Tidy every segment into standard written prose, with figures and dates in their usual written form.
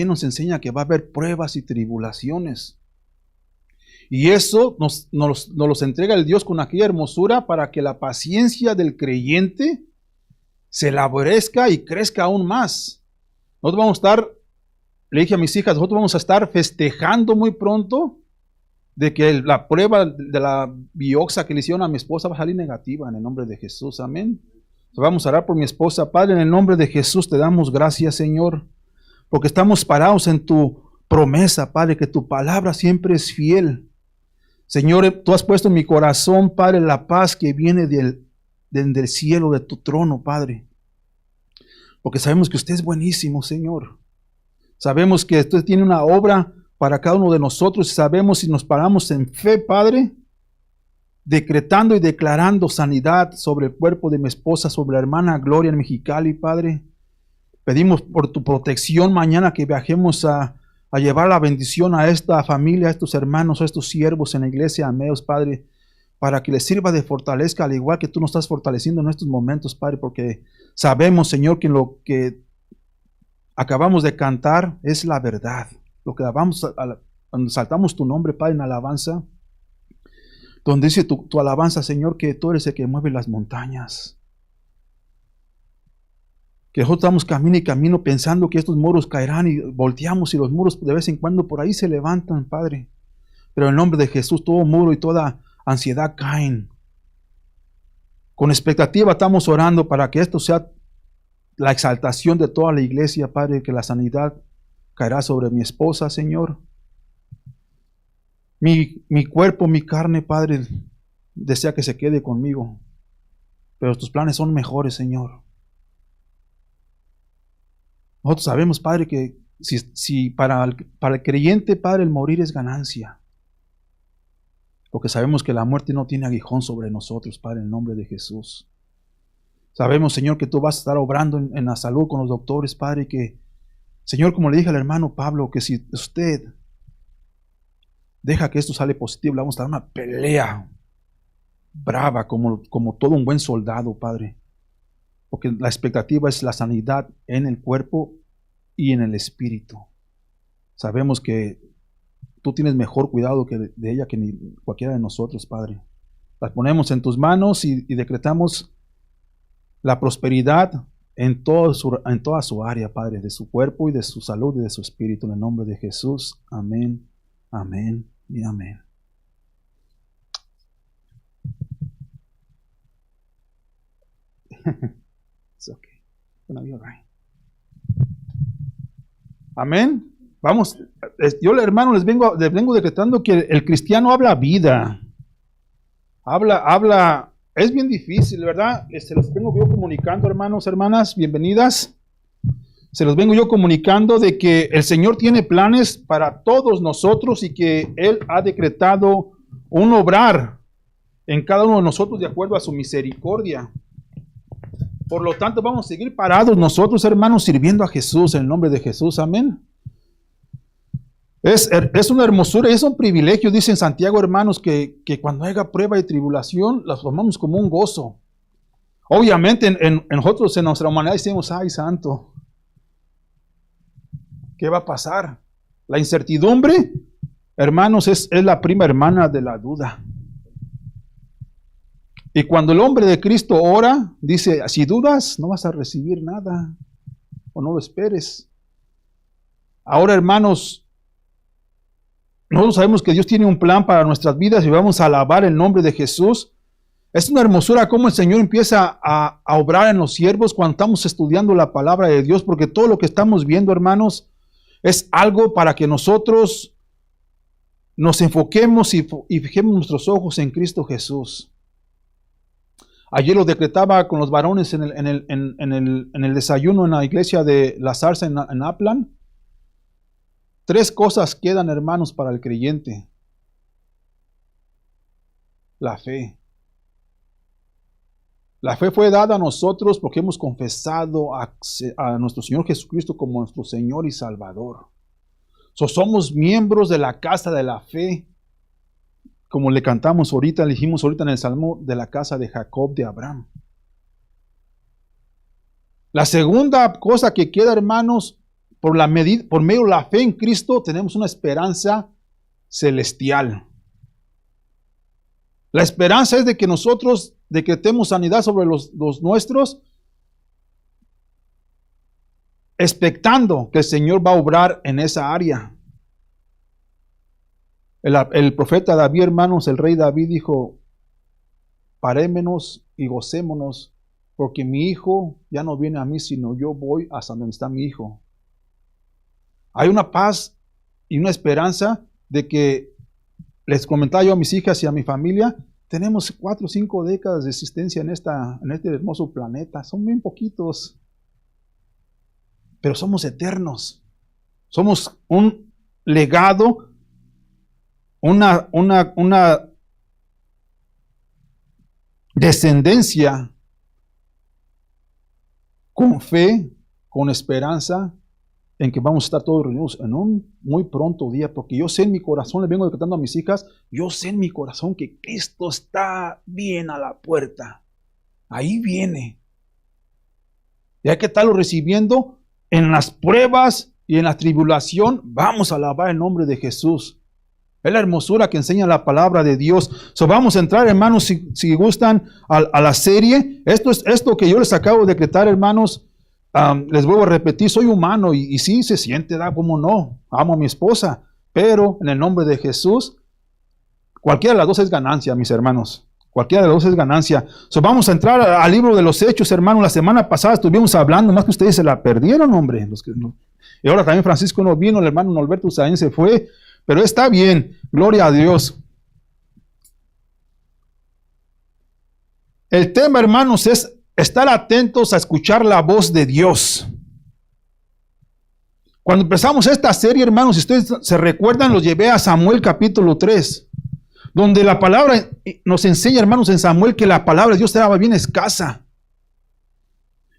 nos enseña que va a haber pruebas y tribulaciones. Y eso nos los entrega el Dios con aquella hermosura para que la paciencia del creyente se laborezca y crezca aún más. Nosotros vamos a estar, le dije a mis hijas, nosotros vamos a estar festejando muy pronto de que la prueba de la biopsia que le hicieron a mi esposa va a salir negativa en el nombre de Jesús. Amén. Vamos a orar por mi esposa. Padre, en el nombre de Jesús te damos gracias, Señor, porque estamos parados en tu promesa, Padre, que tu palabra siempre es fiel. Señor, tú has puesto en mi corazón, Padre, la paz que viene del cielo, de tu trono, Padre. Porque sabemos que usted es buenísimo, Señor. Sabemos que usted tiene una obra para cada uno de nosotros y sabemos si nos paramos en fe, Padre, decretando y declarando sanidad sobre el cuerpo de mi esposa, sobre la hermana Gloria en Mexicali, Padre. Pedimos por tu protección mañana que viajemos a llevar la bendición a esta familia, a estos hermanos, a estos siervos en la iglesia Ameos, Padre, para que les sirva de fortaleza, al igual que tú nos estás fortaleciendo en estos momentos, Padre, porque sabemos, Señor, que lo que acabamos de cantar es la verdad. Lo que cuando saltamos tu nombre, Padre, en alabanza, donde dice tu alabanza, Señor, que tú eres el que mueve las montañas. Que nosotros estamos camino y camino pensando que estos muros caerán y volteamos y los muros de vez en cuando por ahí se levantan, Padre. Pero en el nombre de Jesús todo muro y toda ansiedad caen. Con expectativa estamos orando para que esto sea la exaltación de toda la iglesia, Padre, que la sanidad caerá sobre mi esposa, Señor. Mi cuerpo, mi carne, Padre, desea que se quede conmigo. Pero tus planes son mejores, Señor. Nosotros sabemos, Padre, que si para el creyente, Padre, el morir es ganancia. Porque sabemos que la muerte no tiene aguijón sobre nosotros, Padre, en el nombre de Jesús. Sabemos, Señor, que tú vas a estar obrando en la salud con los doctores, Padre, que, Señor, como le dije al hermano Pablo, que si usted deja que esto sale positivo, le vamos a dar una pelea brava como todo un buen soldado, Padre. Porque la expectativa es la sanidad en el cuerpo y en el espíritu. Sabemos que tú tienes mejor cuidado de ella que ni cualquiera de nosotros, Padre. Las ponemos en tus manos y decretamos la prosperidad en toda su área, Padre, de su cuerpo y de su salud y de su espíritu. En el nombre de Jesús. Amén, amén y amén. It's okay. It's gonna be all right. Amén. Vamos, yo, hermano, les vengo decretando que el cristiano habla vida. Habla, es bien difícil, ¿verdad? Se los vengo yo comunicando, hermanos, hermanas, bienvenidas. Se los vengo yo comunicando de que el Señor tiene planes para todos nosotros y que Él ha decretado un obrar en cada uno de nosotros de acuerdo a su misericordia. Por lo tanto, vamos a seguir parados nosotros, hermanos, sirviendo a Jesús en el nombre de Jesús. Amén. Es una hermosura y es un privilegio, dice en Santiago, hermanos, que cuando haya prueba y tribulación, las tomamos como un gozo. Obviamente, en nosotros, en nuestra humanidad, decimos, ay, santo, ¿qué va a pasar? La incertidumbre, hermanos, es la prima hermana de la duda. Y cuando el hombre de Cristo ora, dice, si dudas, no vas a recibir nada, o no lo esperes. Ahora, hermanos, nosotros sabemos que Dios tiene un plan para nuestras vidas y vamos a alabar el nombre de Jesús. Es una hermosura cómo el Señor empieza a obrar en los siervos cuando estamos estudiando la palabra de Dios, porque todo lo que estamos viendo, hermanos, es algo para que nosotros nos enfoquemos y fijemos nuestros ojos en Cristo Jesús. Ayer lo decretaba con los varones en el desayuno en la iglesia de la Zarza en Upland. 3 cosas quedan, hermanos, para el creyente. La fe. La fe fue dada a nosotros porque hemos confesado a nuestro Señor Jesucristo como nuestro Señor y Salvador. Somos miembros de la casa de la fe. Como le cantamos ahorita, le dijimos ahorita en el Salmo, de la casa de Jacob, de Abraham. La segunda cosa que queda, hermanos, por medio de la fe en Cristo, tenemos una esperanza celestial. La esperanza es de que nosotros decretemos sanidad sobre los nuestros, expectando que el Señor va a obrar en esa área. El profeta David, hermanos, el rey David dijo: parémonos y gocémonos, porque mi hijo ya no viene a mí, sino yo voy hasta donde está mi hijo. Hay una paz y una esperanza de que, les comentaba yo a mis hijas y a mi familia, tenemos 4 o 5 décadas de existencia en este hermoso planeta. Son bien poquitos, pero somos eternos. Somos un legado, una descendencia con fe, con esperanza, en que vamos a estar todos reunidos en un muy pronto día, porque yo sé en mi corazón, le vengo decretando a mis hijas, yo sé en mi corazón que Cristo está bien a la puerta. Ahí viene. Y hay que estarlo recibiendo en las pruebas y en la tribulación. Vamos a alabar el nombre de Jesús. Es la hermosura que enseña la palabra de Dios. Vamos a entrar, hermanos, si gustan, a la serie. Esto que yo les acabo de decretar, hermanos. Les vuelvo a repetir, soy humano y sí se siente, ¿cómo no? Amo a mi esposa, pero en el nombre de Jesús, cualquiera de las dos es ganancia, mis hermanos. Cualquiera de las dos es ganancia. Vamos a entrar al libro de los Hechos, hermanos. La semana pasada estuvimos hablando, más que ustedes se la perdieron, hombre. Y ahora también Francisco no vino, el hermano Norberto también se fue, pero está bien, gloria a Dios. El tema, hermanos, es estar atentos a escuchar la voz de Dios. Cuando empezamos esta serie, hermanos, si ustedes se recuerdan, los llevé a Samuel capítulo 3, donde la palabra nos enseña, hermanos, en Samuel, que la palabra de Dios estaba bien escasa,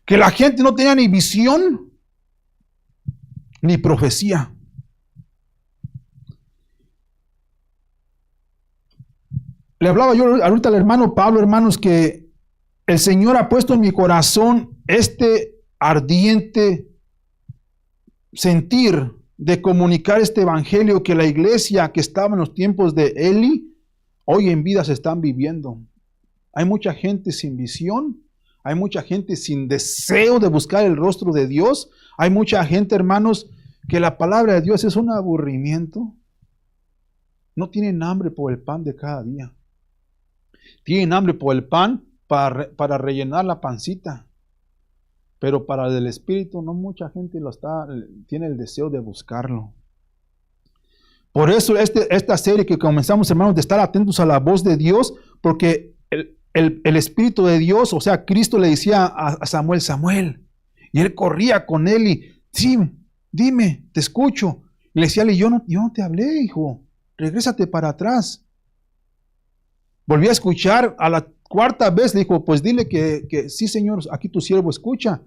que la gente no tenía ni visión ni profecía. Le hablaba yo ahorita al hermano Pablo, hermanos, que el Señor ha puesto en mi corazón este ardiente sentir de comunicar este evangelio que la iglesia que estaba en los tiempos de Eli, hoy en vida se están viviendo. Hay mucha gente sin visión, hay mucha gente sin deseo de buscar el rostro de Dios, hay mucha gente, hermanos, que la palabra de Dios es un aburrimiento. No tienen hambre por el pan de cada día. Tienen hambre por el pan para rellenar la pancita, pero para el Espíritu no mucha gente tiene el deseo de buscarlo. Por eso esta serie que comenzamos, hermanos, de estar atentos a la voz de Dios, porque el Espíritu de Dios, o sea, Cristo le decía a Samuel, Samuel, y él corría con él y, sí, dime, te escucho. Y le decía, yo no te hablé, hijo, regrésate para atrás. Volví a escuchar a la 4ª vez, le dijo, pues dile que sí, Señor, aquí tu siervo escucha.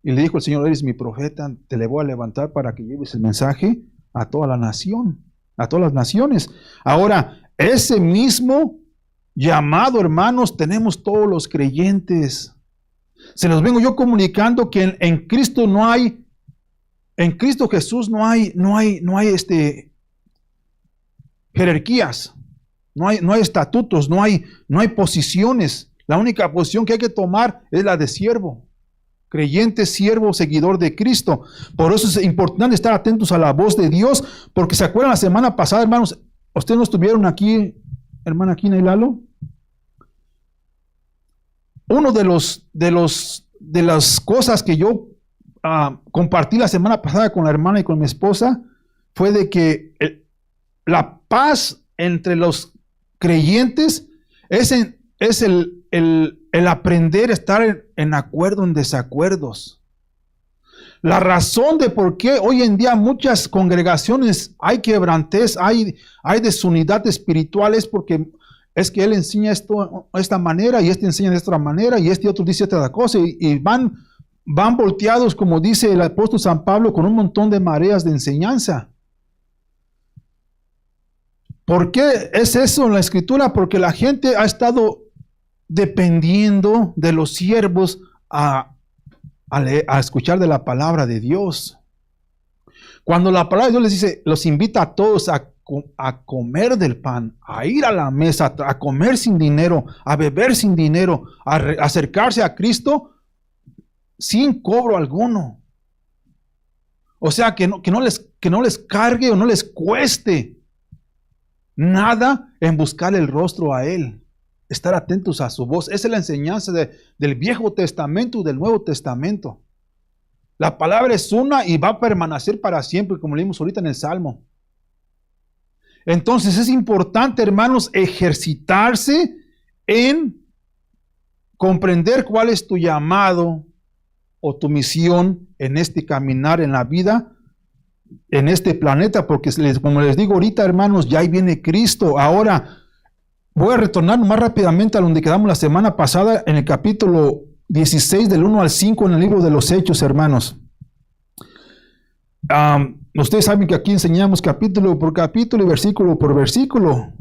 Y le dijo el Señor, eres mi profeta, te le voy a levantar para que lleves el mensaje a toda la nación, a todas las naciones. Ahora, ese mismo llamado, hermanos, tenemos todos los creyentes. Se los vengo yo comunicando que en Cristo en Cristo Jesús no hay jerarquías. No hay estatutos, no hay posiciones. La única posición que hay que tomar es la de siervo. Creyente, siervo, seguidor de Cristo. Por eso es importante estar atentos a la voz de Dios, porque se acuerdan la semana pasada, hermanos, ustedes no estuvieron aquí, hermana Kina y Lalo. Uno de las cosas que yo compartí la semana pasada con la hermana y con mi esposa fue de que la paz entre los creyentes es el aprender a estar en acuerdo en desacuerdos. La razón de por qué hoy en día muchas congregaciones hay quebrantez, hay desunidad espiritual es porque es que él enseña esto de esta manera y este enseña de otra manera y este otro dice otra cosa y van volteados, como dice el apóstol San Pablo, con un montón de mareas de enseñanza. ¿Por qué es eso en la Escritura? Porque la gente ha estado dependiendo de los siervos a escuchar de la palabra de Dios. Cuando la palabra de Dios les dice, los invita a todos a comer del pan, a ir a la mesa, a comer sin dinero, a beber sin dinero, a acercarse a Cristo sin cobro alguno. O sea, que no les cargue o no les cueste nada en buscar el rostro a Él. Estar atentos a su voz. Esa es la enseñanza del Viejo Testamento y del Nuevo Testamento. La palabra es una y va a permanecer para siempre, como leímos ahorita en el Salmo. Entonces es importante, hermanos, ejercitarse en comprender cuál es tu llamado o tu misión en este caminar en la vida, en este planeta, porque como les digo ahorita, hermanos, ya ahí viene Cristo. Ahora voy a retornar más rápidamente a donde quedamos la semana pasada, en el capítulo 16 del 1 al 5 en el libro de los Hechos, hermanos. Ustedes saben que aquí enseñamos capítulo por capítulo y versículo por versículo.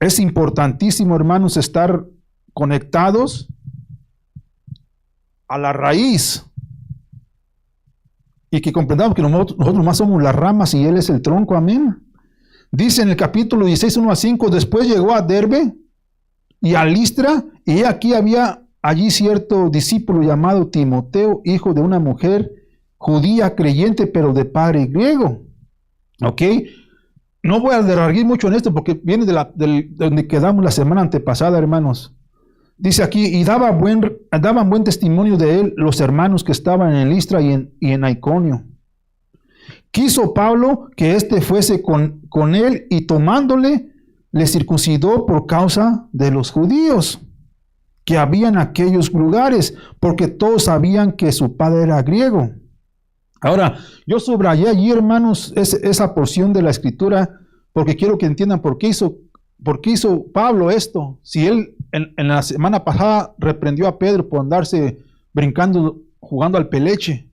Es importantísimo, hermanos, estar conectados a la raíz y que comprendamos que nosotros más somos las ramas y Él es el tronco. Amén. Dice en el capítulo 16, 1 a 5, después llegó a Derbe y a Listra, y aquí había allí cierto discípulo llamado Timoteo, hijo de una mujer judía creyente, pero de padre griego. ¿Ok? No voy a derragar mucho en esto porque viene de donde quedamos la semana antepasada, hermanos. Dice aquí, y daban buen testimonio de él los hermanos que estaban en Listra y en Iconio. Quiso Pablo que éste fuese con él, y tomándole, le circuncidó por causa de los judíos que había en aquellos lugares, porque todos sabían que su padre era griego. Ahora, yo subrayé allí, hermanos, esa porción de la Escritura, porque quiero que entiendan por qué hizo Pablo esto. Si él en la semana pasada reprendió a Pedro por andarse brincando, jugando al peleche.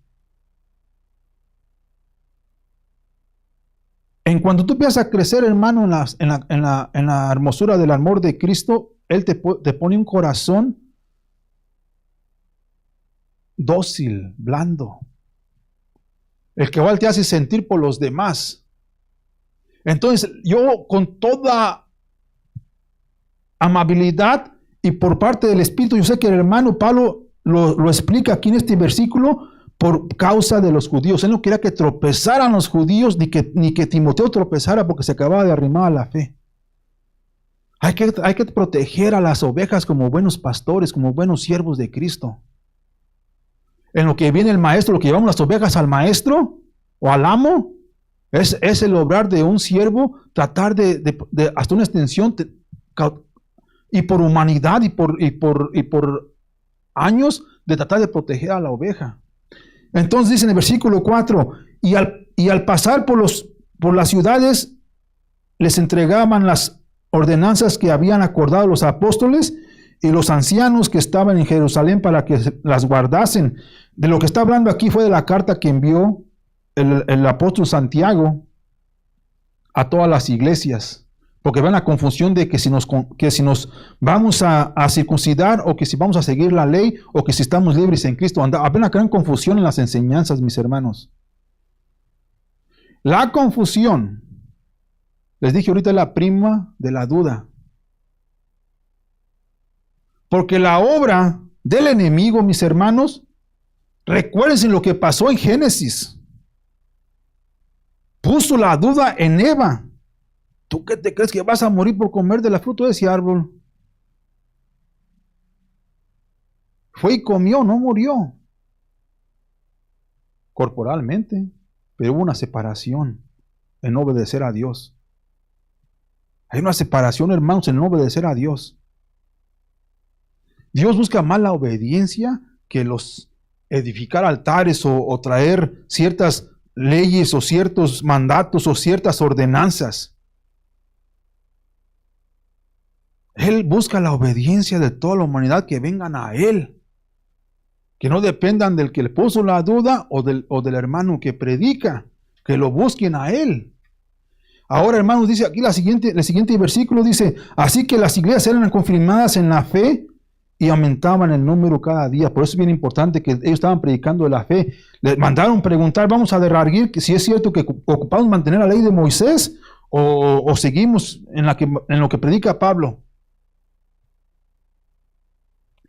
En cuanto tú empiezas a crecer, hermano, en la hermosura del amor de Cristo, Él te pone un corazón dócil, blando. El que igual te hace sentir por los demás. Entonces, yo con toda amabilidad y por parte del Espíritu, yo sé que el hermano Pablo lo explica aquí en este versículo por causa de los judíos. Él no quería que tropezaran los judíos, ni que Timoteo tropezara porque se acababa de arrimar a la fe. Hay que proteger a las ovejas como buenos pastores, como buenos siervos de Cristo. En lo que viene el maestro, lo que llevamos las ovejas al maestro o al amo, es el obrar de un siervo, tratar de hasta una extensión, y por humanidad y por años, de tratar de proteger a la oveja. Entonces dice en el versículo 4, y al pasar por las ciudades, les entregaban las ordenanzas que habían acordado los apóstoles y los ancianos que estaban en Jerusalén para que las guardasen. De lo que está hablando aquí fue de la carta que envió el apóstol Santiago a todas las iglesias, porque ven la confusión de que si nos vamos a circuncidar, o que si vamos a seguir la ley, o que si estamos libres en Cristo. Ven una gran confusión en las enseñanzas, mis hermanos. La confusión, les dije ahorita, es la prima de la duda. Porque la obra del enemigo, mis hermanos, recuérdense lo que pasó en Génesis. Puso la duda en Eva. ¿Tú qué te crees, que vas a morir por comer de la fruta de ese árbol? Fue y comió, no murió corporalmente, pero hubo una separación en no obedecer a Dios. Hay una separación, hermanos, en no obedecer a Dios. Dios busca más la obediencia que los edificar altares o traer ciertas leyes o ciertos mandatos o ciertas ordenanzas. Él busca la obediencia de toda la humanidad, que vengan a Él, que no dependan del que le puso la duda o del hermano que predica, que lo busquen a Él. Ahora, hermanos, dice aquí el siguiente versículo, dice, así que las iglesias eran confirmadas en la fe y aumentaban el número cada día. Por eso es bien importante que ellos estaban predicando de la fe. Les mandaron preguntar, vamos a derrarguir si es cierto que ocupamos mantener la ley de Moisés o seguimos en lo que predica Pablo.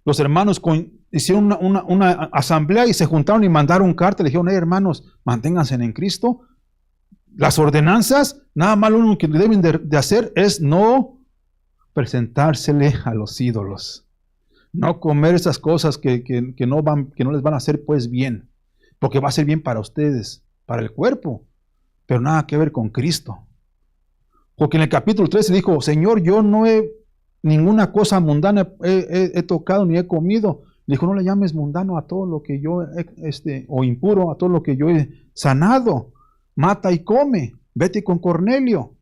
Los hermanos hicieron una asamblea y se juntaron y mandaron carta. Le dijeron, hermanos, manténganse en Cristo. Las ordenanzas, nada más lo único que deben de hacer es no presentársele a los ídolos. No comer esas cosas que no les van a hacer pues bien. Porque va a ser bien para ustedes, para el cuerpo, pero nada que ver con Cristo. Porque en el capítulo 13 dijo, Señor, yo no he ninguna cosa mundana he tocado ni he comido. Dijo, no le llames mundano a todo lo que yo o impuro a todo lo que yo he sanado. Mata y come. Vete con Cornelio.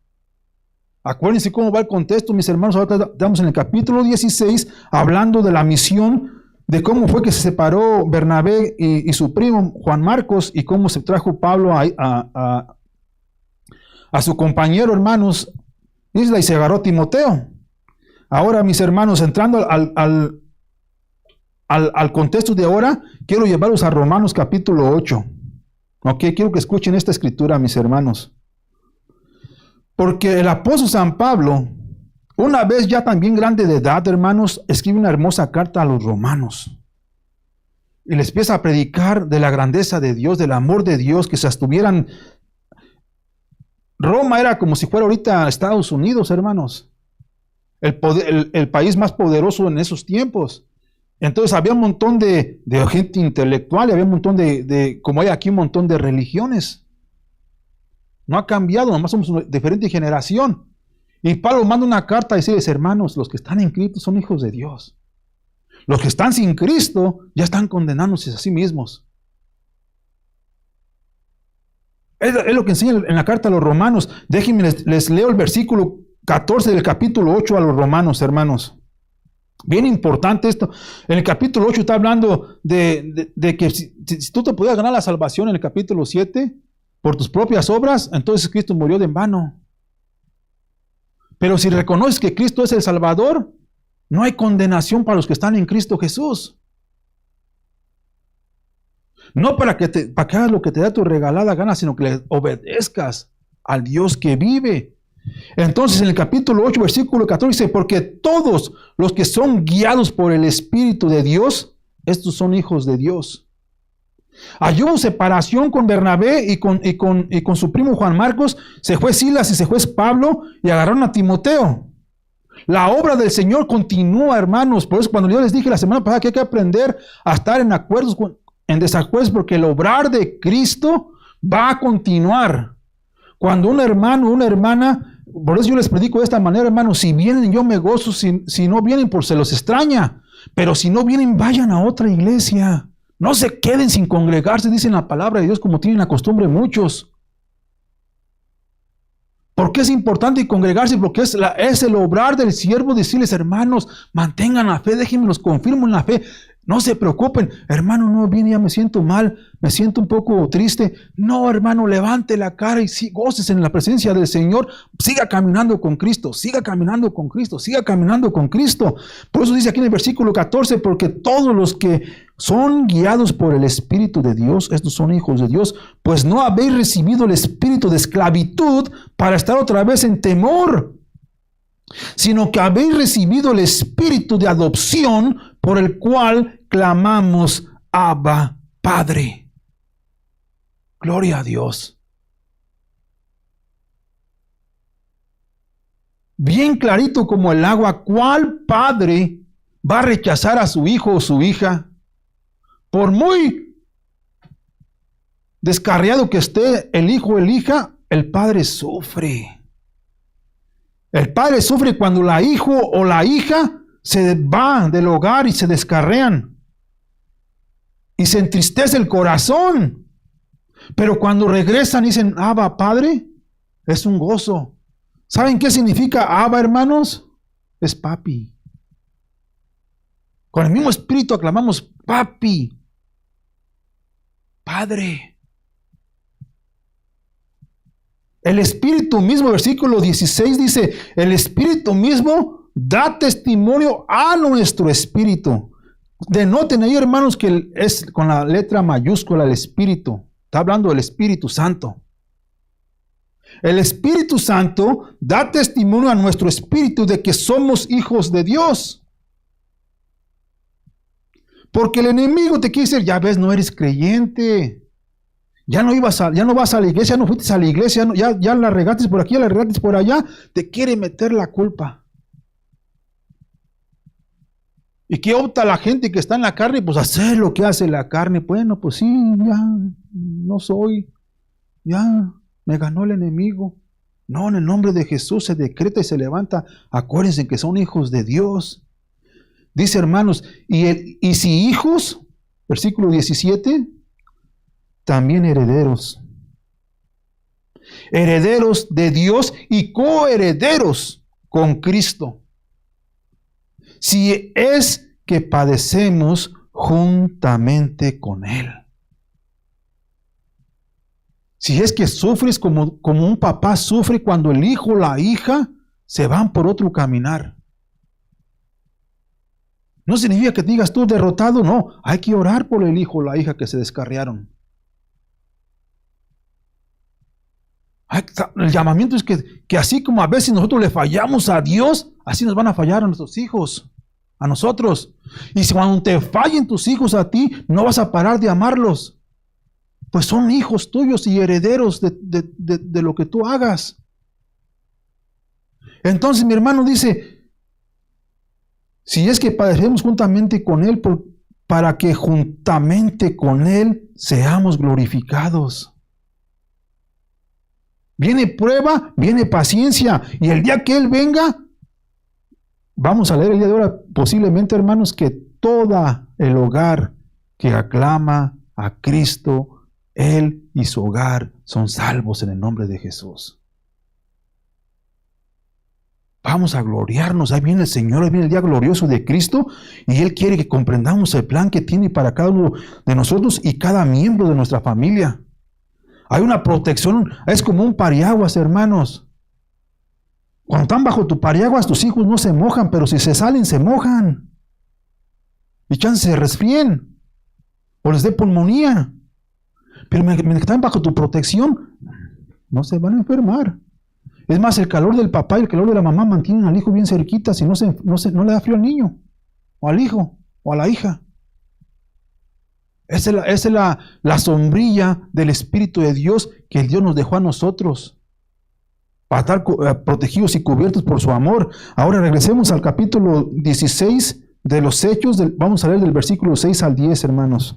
Acuérdense cómo va el contexto, mis hermanos. Ahora estamos en el capítulo 16 hablando de la misión, de cómo fue que se separó Bernabé y su primo Juan Marcos y cómo se trajo Pablo a su compañero, hermanos, Isla, y se agarró Timoteo. Ahora, mis hermanos, entrando al contexto de ahora, quiero llevarlos a Romanos capítulo 8. Ok, quiero que escuchen esta escritura, mis hermanos. Porque el apóstol San Pablo, una vez ya también grande de edad, hermanos, escribe una hermosa carta a los romanos. Y les empieza a predicar de la grandeza de Dios, del amor de Dios, que se estuvieran. Roma era como si fuera ahorita Estados Unidos, hermanos. El país más poderoso en esos tiempos. Entonces había un montón de gente intelectual, y había un montón como hay aquí un montón de religiones. No ha cambiado, nomás somos una diferente generación. Y Pablo manda una carta a decirles, hermanos, los que están en Cristo son hijos de Dios. Los que están sin Cristo ya están condenándose a sí mismos. Es lo que enseña en la carta a los romanos. Déjenme, les leo el versículo 14 del capítulo 8 a los romanos, hermanos. Bien importante esto. En el capítulo 8 está hablando de que si tú te podías ganar la salvación en el capítulo 7 por tus propias obras, entonces Cristo murió de en vano. Pero si reconoces que Cristo es el Salvador, no hay condenación para los que están en Cristo Jesús. No para que hagas lo que te da tu regalada gana, sino que le obedezcas al Dios que vive. Entonces en el capítulo 8, versículo 14 dice, porque todos los que son guiados por el Espíritu de Dios, estos son hijos de Dios. Hubo separación con Bernabé y con su primo Juan Marcos. Se fue Silas y se fue Pablo y agarraron a Timoteo. La obra del Señor continúa, hermanos. Por eso cuando yo les dije la semana pasada que hay que aprender a estar en acuerdos, en desacuerdos, porque el obrar de Cristo va a continuar. Cuando un hermano o una hermana, por eso yo les predico de esta manera, hermanos, si vienen yo me gozo, si no vienen pues se los extraña, pero si no vienen vayan a otra iglesia. No se queden sin congregarse, dicen la palabra de Dios como tienen la costumbre muchos. ¿Por qué es importante congregarse? Porque es el obrar del siervo, decirles, hermanos, mantengan la fe, déjenme los confirmo en la fe. No se preocupen, hermano, no viene, ya me siento mal, me siento un poco triste. No, hermano, levante la cara y gócese en la presencia del Señor. Siga caminando con Cristo, siga caminando con Cristo, siga caminando con Cristo. Por eso dice aquí en el versículo 14, porque todos los que son guiados por el Espíritu de Dios, estos son hijos de Dios, pues no habéis recibido el espíritu de esclavitud para estar otra vez en temor, sino que habéis recibido el espíritu de adopción por el cual clamamos, Abba, Padre. Gloria a Dios. Bien clarito como el agua, ¿cuál padre va a rechazar a su hijo o su hija? Por muy descarriado que esté el hijo o la hija, el padre sufre. El padre sufre cuando la hijo o la hija se va del hogar y se descarrean. Y se entristece el corazón. Pero cuando regresan y dicen, Abba, Padre, es un gozo. ¿Saben qué significa Abba, hermanos? Es papi. Con el mismo espíritu aclamamos, papi, Padre. El Espíritu mismo, versículo 16 dice, el Espíritu mismo da testimonio a nuestro espíritu. Denoten ahí, hermanos, que es con la letra mayúscula el Espíritu. Está hablando del Espíritu Santo. El Espíritu Santo da testimonio a nuestro espíritu de que somos hijos de Dios. Porque el enemigo te quiere decir, ya ves, no eres creyente. Ya no vas a la iglesia, ya no fuiste a la iglesia, ya la regates por aquí, ya la regates por allá. Te quiere meter la culpa. ¿Y qué opta la gente que está en la carne? Pues hacer lo que hace la carne. Bueno, pues sí, ya no soy. Ya me ganó el enemigo. No, en el nombre de Jesús se decreta y se levanta. Acuérdense que son hijos de Dios. Dice, hermanos, y si hijos, versículo 17, también herederos. Herederos de Dios y coherederos con Cristo. Si es que padecemos juntamente con Él. Si es que sufres como un papá sufre cuando el hijo o la hija se van por otro caminar. No significa que te digas tú derrotado, no. Hay que orar por el hijo o la hija que se descarriaron. El llamamiento es que así como a veces nosotros le fallamos a Dios, así nos van a fallar a nuestros hijos, a nosotros. Y si cuando te fallen tus hijos a ti, no vas a parar de amarlos. Pues son hijos tuyos y herederos de lo que tú hagas. Entonces mi hermano dice, si es que padecemos juntamente con Él, para que juntamente con Él seamos glorificados. Viene prueba, viene paciencia, y el día que Él venga, vamos a leer el día de ahora, posiblemente, hermanos, que todo el hogar que aclama a Cristo, Él y su hogar son salvos en el nombre de Jesús. Vamos a gloriarnos, ahí viene el Señor, ahí viene el día glorioso de Cristo, y Él quiere que comprendamos el plan que tiene para cada uno de nosotros y cada miembro de nuestra familia. Hay una protección, es como un paraguas, hermanos. Cuando están bajo tu paraguas, tus hijos no se mojan, pero si se salen, se mojan. Y chance se resfríen, o les dé pulmonía. Pero mientras están bajo tu protección, no se van a enfermar. Es más, el calor del papá y el calor de la mamá mantienen al hijo bien cerquita, si no le da frío al niño, o al hijo, o a la hija. Esa es la sombrilla del Espíritu de Dios que el Dios nos dejó a nosotros para estar protegidos y cubiertos por su amor. Ahora regresemos al capítulo 16 de los Hechos. Vamos a leer del versículo 6 al 10, hermanos.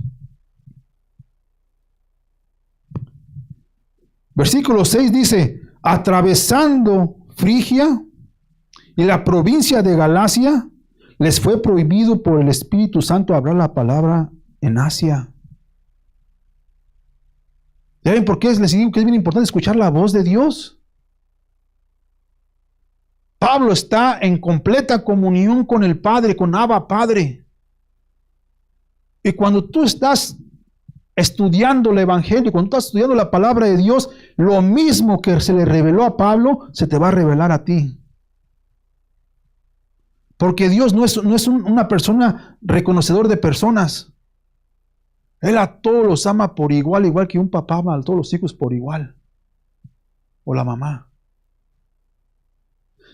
Versículo 6 dice, atravesando Frigia y la provincia de Galacia, les fue prohibido por el Espíritu Santo hablar la palabra en Asia. ¿Ya ven por qué les digo que es bien importante escuchar la voz de Dios? Pablo está en completa comunión con el Padre, con Abba Padre. Y cuando tú estás estudiando el Evangelio, cuando tú estás estudiando la palabra de Dios, lo mismo que se le reveló a Pablo, se te va a revelar a ti. Porque Dios no es una persona reconocedor de personas. Él a todos los ama por igual, igual que un papá ama a todos los hijos por igual. O la mamá.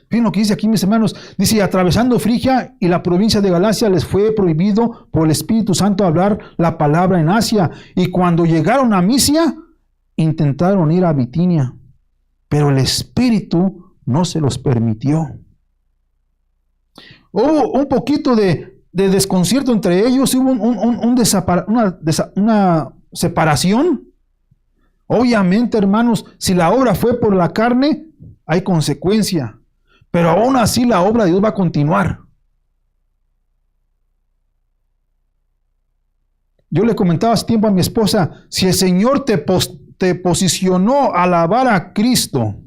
Fíjense lo que dice aquí, mis hermanos. Dice, atravesando Frigia y la provincia de Galacia, les fue prohibido por el Espíritu Santo hablar la palabra en Asia. Y cuando llegaron a Misia, intentaron ir a Bitinia. Pero el Espíritu no se los permitió. Hubo un poquito de desconcierto entre ellos, hubo una separación. Obviamente, hermanos, si la obra fue por la carne, hay consecuencia. Pero aún así la obra de Dios va a continuar. Yo le comentaba hace tiempo a mi esposa, si el Señor te posicionó a alabar a Cristo,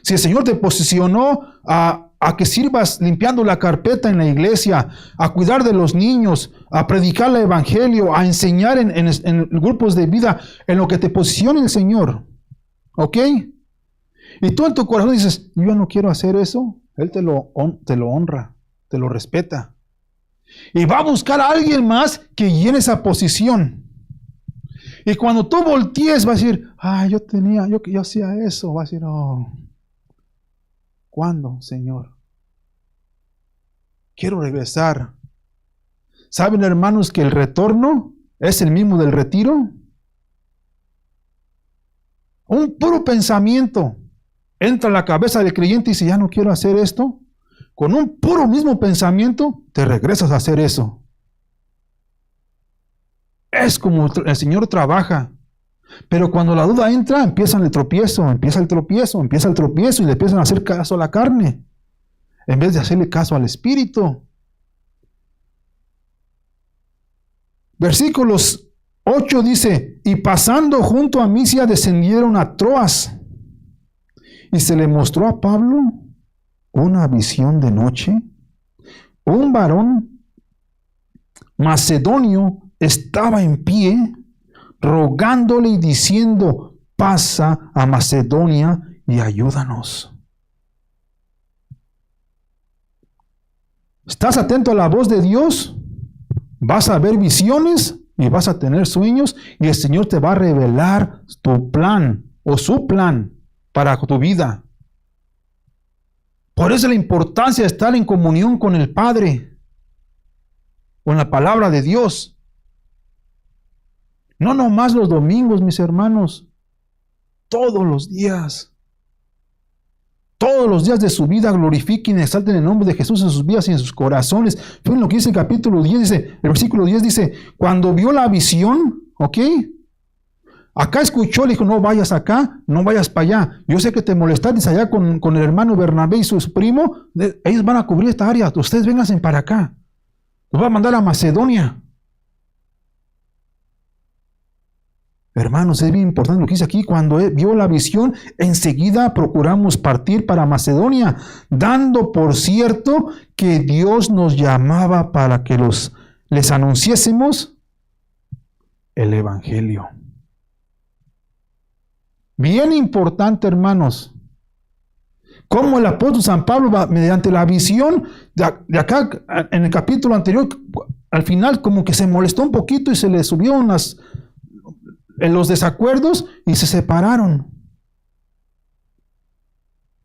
si el Señor te posicionó a que sirvas limpiando la carpeta en la iglesia, a cuidar de los niños, a predicar el evangelio, a enseñar en grupos de vida, en lo que te posicione el Señor. ¿Ok? Y tú en tu corazón dices, yo no quiero hacer eso. Él te lo honra, te lo respeta. Y va a buscar a alguien más que llene esa posición. Y cuando tú voltees, va a decir, yo hacía eso. Va a decir, oh, ¿cuándo, Señor? Quiero regresar. ¿Saben, hermanos, que el retorno es el mismo del retiro? Un puro pensamiento entra en la cabeza del creyente y dice, ya no quiero hacer esto. Con un puro mismo pensamiento, te regresas a hacer eso. Es como el Señor trabaja. Pero cuando la duda entra, empieza el tropiezo y le empiezan a hacer caso a la carne, en vez de hacerle caso al Espíritu. Versículos 8 dice, y pasando junto a Misia descendieron a Troas, y se le mostró a Pablo una visión de noche. Un varón macedonio estaba en pie, rogándole y diciendo, pasa a Macedonia y ayúdanos. ¿Estás atento a la voz de Dios? Vas a ver visiones y vas a tener sueños y el Señor te va a revelar tu plan o su plan para tu vida. Por eso la importancia de estar en comunión con el Padre, con la palabra de Dios. No nomás los domingos, mis hermanos, todos los días. Todos los días de su vida glorifiquen y exalten el nombre de Jesús en sus vidas y en sus corazones. Fíjense lo que dice el capítulo 10, dice, el versículo 10 dice, cuando vio la visión, ¿ok? Acá escuchó, le dijo, no vayas acá, no vayas para allá. Yo sé que te molestaste allá con el hermano Bernabé y su primo, ellos van a cubrir esta área, ustedes vénganse para acá. Los va a mandar a Macedonia. Hermanos, es bien importante lo que dice aquí. Cuando vio la visión, enseguida procuramos partir para Macedonia, dando por cierto que Dios nos llamaba para que les anunciésemos el Evangelio. Bien importante, hermanos, como el apóstol San Pablo, mediante la visión, de acá en el capítulo anterior, al final como que se molestó un poquito y se le subió en los desacuerdos y se separaron.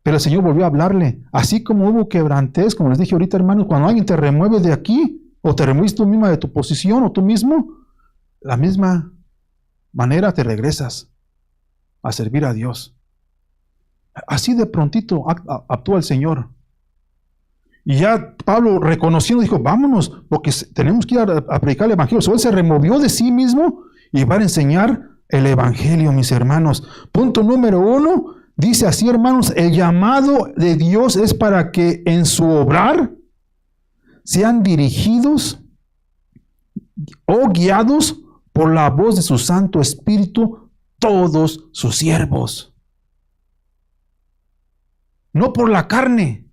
Pero el Señor volvió a hablarle. Así como hubo quebrantez, como les dije ahorita, hermanos, cuando alguien te remueve de aquí, o te remueves tú misma de tu posición, o tú mismo, la misma manera te regresas a servir a Dios. Así de prontito actúa el Señor. Y ya Pablo, reconociendo, dijo, vámonos, porque tenemos que ir a predicar el Evangelio. So, él se removió de sí mismo y va a enseñar el Evangelio, mis hermanos. Punto número 1, dice así, hermanos, el llamado de Dios es para que en su obrar sean dirigidos o guiados por la voz de su Santo Espíritu todos sus siervos. No por la carne,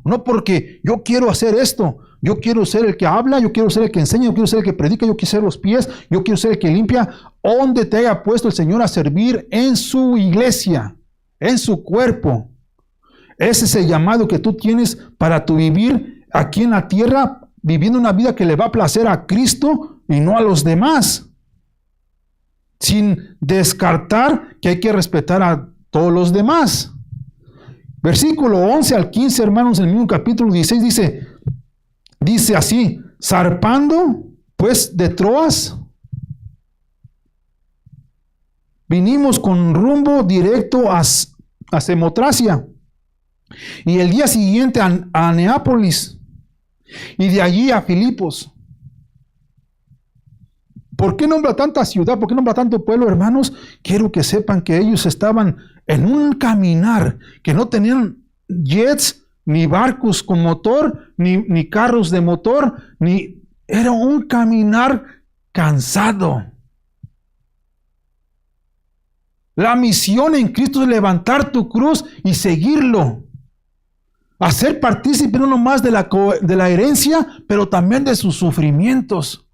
no porque yo quiero hacer esto. Yo quiero ser el que habla, yo quiero ser el que enseña, yo quiero ser el que predica, yo quiero ser los pies, yo quiero ser el que limpia. Donde te haya puesto el Señor a servir en su iglesia, en su cuerpo. Ese es el llamado que tú tienes para tu vivir aquí en la tierra, viviendo una vida que le va a placer a Cristo y no a los demás. Sin descartar que hay que respetar a todos los demás. Versículo 11 al 15, hermanos, en el mismo capítulo 16 dice así, zarpando pues de Troas, vinimos con rumbo directo a Samotracia y el día siguiente a Neápolis y de allí a Filipos. ¿Por qué nombra tanta ciudad? ¿Por qué nombra tanto pueblo, hermanos? Quiero que sepan que ellos estaban en un caminar, que no tenían jets, ni barcos con motor, ni carros de motor, era un caminar cansado. La misión en Cristo es levantar tu cruz y seguirlo. Hacer partícipe no nomás de la herencia, pero también de sus sufrimientos.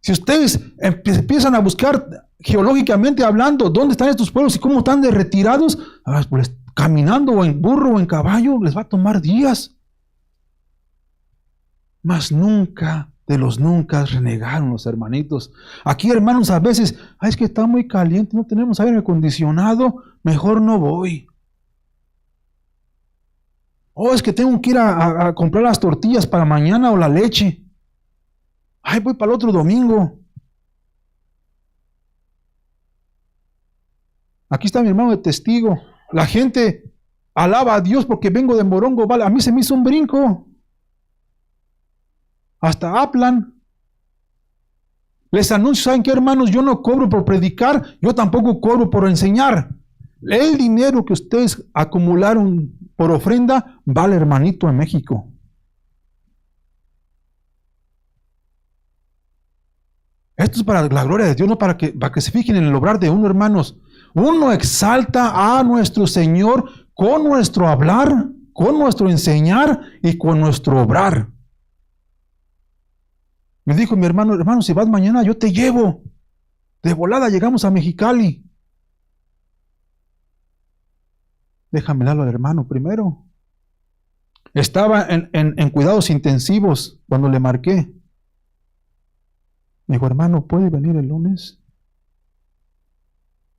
Si ustedes empiezan a buscar geológicamente hablando, ¿dónde están estos pueblos y cómo están de retirados? Pues caminando o en burro o en caballo, les va a tomar días. Mas nunca de los nunca renegaron los hermanitos. Aquí, hermanos, a veces, es que está muy caliente, no tenemos aire acondicionado, mejor no voy. Es que tengo que ir a comprar las tortillas para mañana o la leche. Voy para el otro domingo. Aquí está mi hermano de testigo. La gente alaba a Dios porque vengo de Morongo, vale. A mí se me hizo un brinco. Hasta Aplan. Les anuncio, ¿saben qué, hermanos? Yo no cobro por predicar, yo tampoco cobro por enseñar. El dinero que ustedes acumularon por ofrenda vale, hermanito, en México. Esto es para la gloria de Dios, no para que se fijen en el obrar de uno, hermanos. Uno exalta a nuestro Señor con nuestro hablar, con nuestro enseñar y con nuestro obrar. Me dijo mi hermano, si vas mañana yo te llevo. De volada llegamos a Mexicali. Déjame darlo al hermano primero. Estaba en cuidados intensivos cuando le marqué. Me dijo, hermano, ¿puede venir el lunes?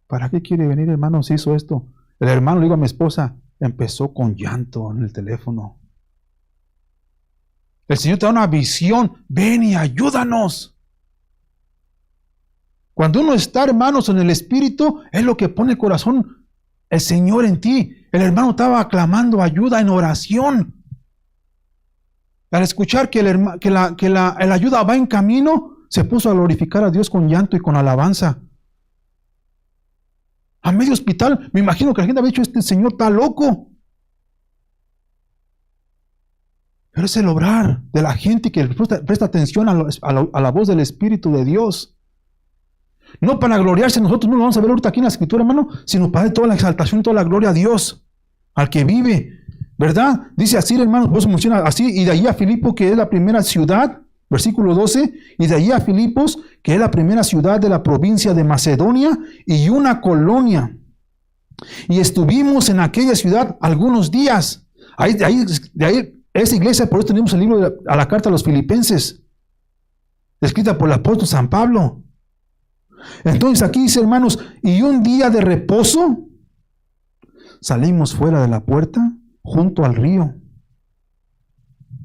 ¿Para qué quiere venir, hermano, si hizo esto? El hermano, le digo a mi esposa, empezó con llanto en el teléfono. El Señor te da una visión, ven y ayúdanos. Cuando uno está, hermanos, en el Espíritu, es lo que pone el corazón, el Señor en ti. El hermano estaba clamando ayuda en oración. Al escuchar que la ayuda va en camino, se puso a glorificar a Dios con llanto y con alabanza. A medio hospital, me imagino que la gente había dicho, este señor está loco. Pero es el obrar de la gente que presta atención a la voz del Espíritu de Dios. No para gloriarse, nosotros no lo vamos a ver ahorita aquí en la Escritura, hermano, sino para dar toda la exaltación, toda la gloria a Dios, al que vive, ¿verdad? Dice así, hermano, vos menciona así, y de allí a Filipo, que es la primera ciudad, versículo 12, y de allí a Filipos, que es la primera ciudad de la provincia de Macedonia y una colonia. Y estuvimos en aquella ciudad algunos días. De ahí esa iglesia, por eso tenemos el libro a la carta a los Filipenses, escrita por el apóstol San Pablo. Entonces aquí dice, hermanos, y un día de reposo, salimos fuera de la puerta, junto al río,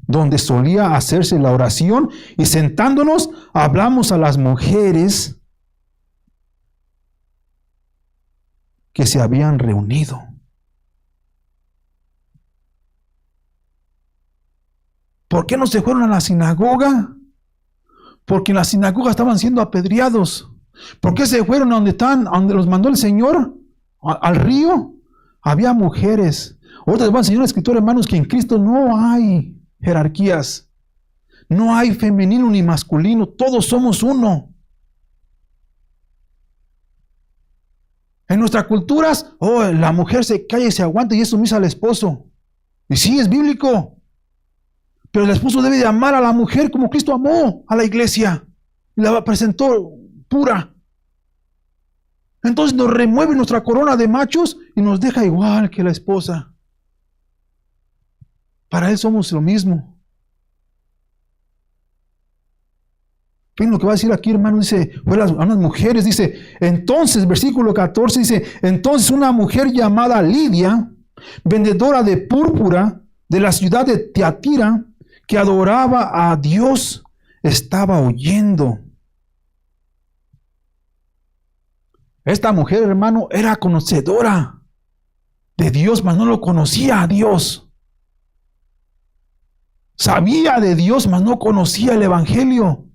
donde solía hacerse la oración, y sentándonos, hablamos a las mujeres que se habían reunido. ¿Por qué no se fueron a la sinagoga? Porque en la sinagoga estaban siendo apedreados. ¿Por qué se fueron a donde los mandó el Señor? Al río. Había mujeres. Ahorita les voy a enseñar a la Escritura, hermanos, que en Cristo no hay jerarquías. No hay femenino ni masculino. Todos somos uno. En nuestras culturas, la mujer se calla y se aguanta y es sumisa al esposo. Y sí, es bíblico. Pero el esposo debe de amar a la mujer como Cristo amó a la iglesia. Y la presentó pura. Entonces nos remueve nuestra corona de machos y nos deja igual que la esposa. Para Él somos lo mismo. ¿Qué es lo que va a decir aquí, hermano? Dice, a unas mujeres, dice, entonces, versículo 14, dice, entonces una mujer llamada Lidia, vendedora de púrpura de la ciudad de Tiatira, que adoraba a Dios, estaba oyendo. Esta mujer, hermano, era conocedora de Dios, mas no lo conocía a Dios. Sabía de Dios, mas no conocía el Evangelio.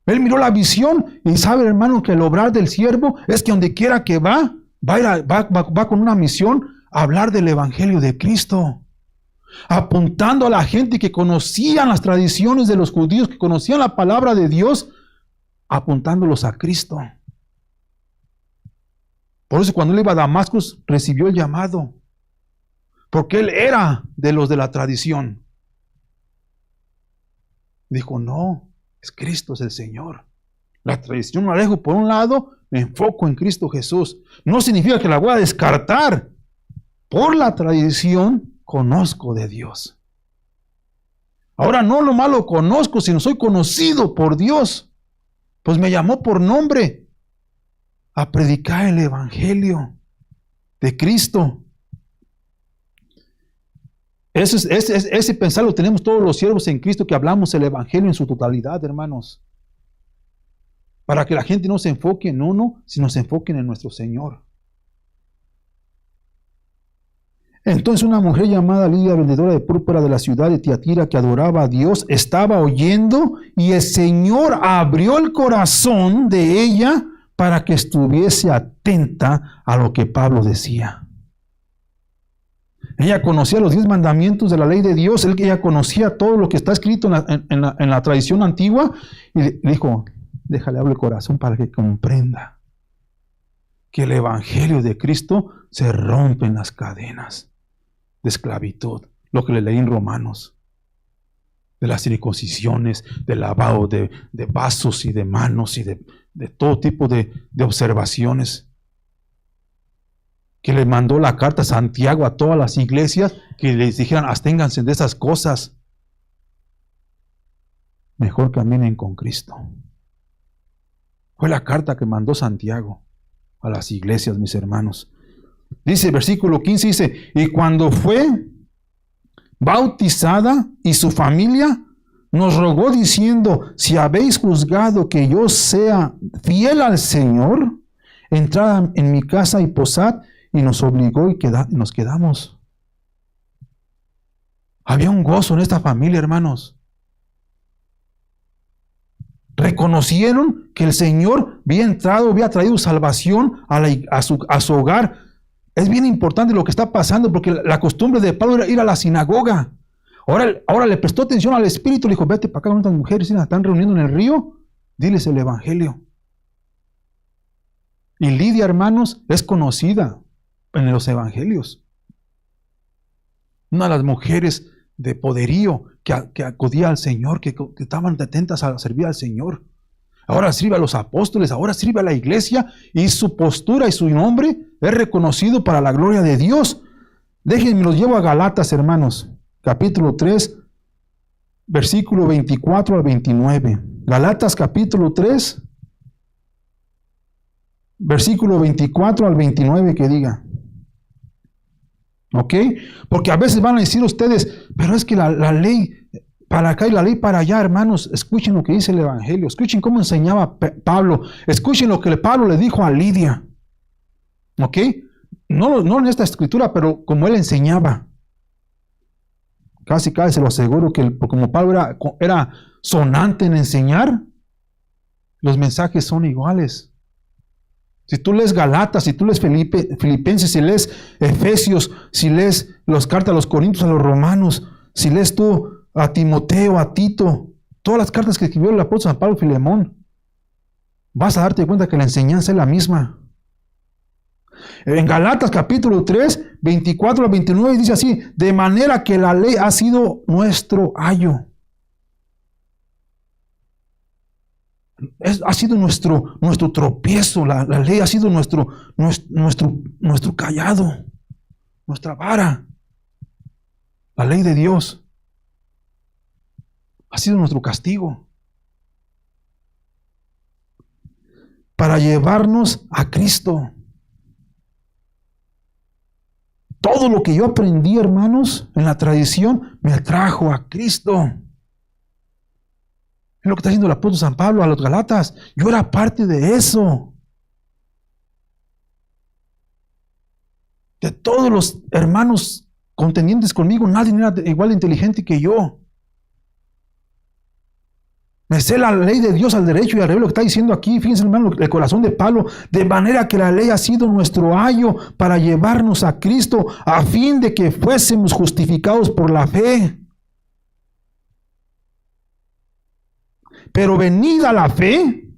Él miró la visión y sabe, hermano, que el obrar del siervo es que donde quiera que va con una misión a hablar del Evangelio de Cristo. Apuntando a la gente que conocían las tradiciones de los judíos, que conocían la palabra de Dios, apuntándolos a Cristo. Por eso cuando él iba a Damasco recibió el llamado, porque él era de los de la tradición. Dijo, no, es Cristo, es el Señor. La tradición la dejo por un lado, me enfoco en Cristo Jesús. No significa que la voy a descartar, por la tradición, conozco de Dios. Ahora no nomás lo conozco, sino soy conocido por Dios. Pues me llamó por nombre a predicar el Evangelio de Cristo. Ese pensar lo tenemos todos los siervos en Cristo que hablamos el Evangelio en su totalidad, hermanos. Para que la gente no se enfoque en uno, sino se enfoque en nuestro Señor. Entonces una mujer llamada Lidia, vendedora de púrpura de la ciudad de Tiatira, que adoraba a Dios, estaba oyendo y el Señor abrió el corazón de ella para que estuviese atenta a lo que Pablo decía. Ella conocía los 10 mandamientos de la ley de Dios, ella conocía todo lo que está escrito en la tradición antigua, y le dijo, déjale abrir el corazón para que comprenda que el Evangelio de Cristo se rompen las cadenas de esclavitud, lo que le leí en Romanos, de las circuncisiones, del lavado de vasos y de manos y de todo tipo de observaciones. Que le mandó la carta a Santiago a todas las iglesias que les dijeran, absténganse de esas cosas. Mejor caminen con Cristo. Fue la carta que mandó Santiago a las iglesias, mis hermanos. Dice, versículo 15, dice, y cuando fue bautizada y su familia, nos rogó diciendo, si habéis juzgado que yo sea fiel al Señor, entrad en mi casa y posad, y nos obligó y nos quedamos. Había un gozo en esta familia, hermanos. Reconocieron que el Señor había traído salvación a su hogar. Es bien importante lo que está pasando, porque la costumbre de Pablo era ir a la sinagoga. Ahora le prestó atención al Espíritu, le dijo, vete para acá con estas mujeres, se están reuniendo en el río, diles el Evangelio. Y Lidia, hermanos, es conocida en los Evangelios. Una de las mujeres de poderío que acudía al Señor, que estaban atentas a servir al Señor. Ahora sirve a los apóstoles, ahora sirve a la iglesia, y su postura y su nombre es reconocido para la gloria de Dios. Déjenme, los llevo a Galatas, hermanos, capítulo 3, versículo 24 al 29. Galatas capítulo 3, versículo 24 al 29, que diga. ¿Ok? Porque a veces van a decir ustedes, pero es que la ley para acá y la ley para allá, hermanos. Escuchen lo que dice el Evangelio, escuchen cómo enseñaba Pablo, escuchen lo que Pablo le dijo a Lidia. ¿Ok? No en esta escritura, pero como él enseñaba. Casi se lo aseguro que como Pablo era sonante en enseñar, los mensajes son iguales. Si tú lees Galatas, si tú lees Filipenses, si lees Efesios, si lees las cartas a los Corintios, a los Romanos, si lees tú a Timoteo, a Tito, todas las cartas que escribió el apóstol San Pablo y Filemón, vas a darte cuenta que la enseñanza es la misma. En Galatas capítulo 3, 24 al 29 dice así, de manera que la ley ha sido nuestro ayo. Ha sido nuestro tropiezo, la ley ha sido nuestro cayado, nuestra vara. La ley de Dios ha sido nuestro castigo para llevarnos a Cristo. Todo lo que yo aprendí, hermanos, en la tradición, me atrajo a Cristo. Es lo que está haciendo el apóstol San Pablo a los Galatas. Yo era parte de eso. De todos los hermanos contendientes conmigo, nadie era igual de inteligente que yo. Me sé la ley de Dios al derecho y al revés, lo que está diciendo aquí. Fíjense, hermano, el corazón de Pablo. De manera que la ley ha sido nuestro ayo para llevarnos a Cristo, a fin de que fuésemos justificados por la fe. Pero venida la fe,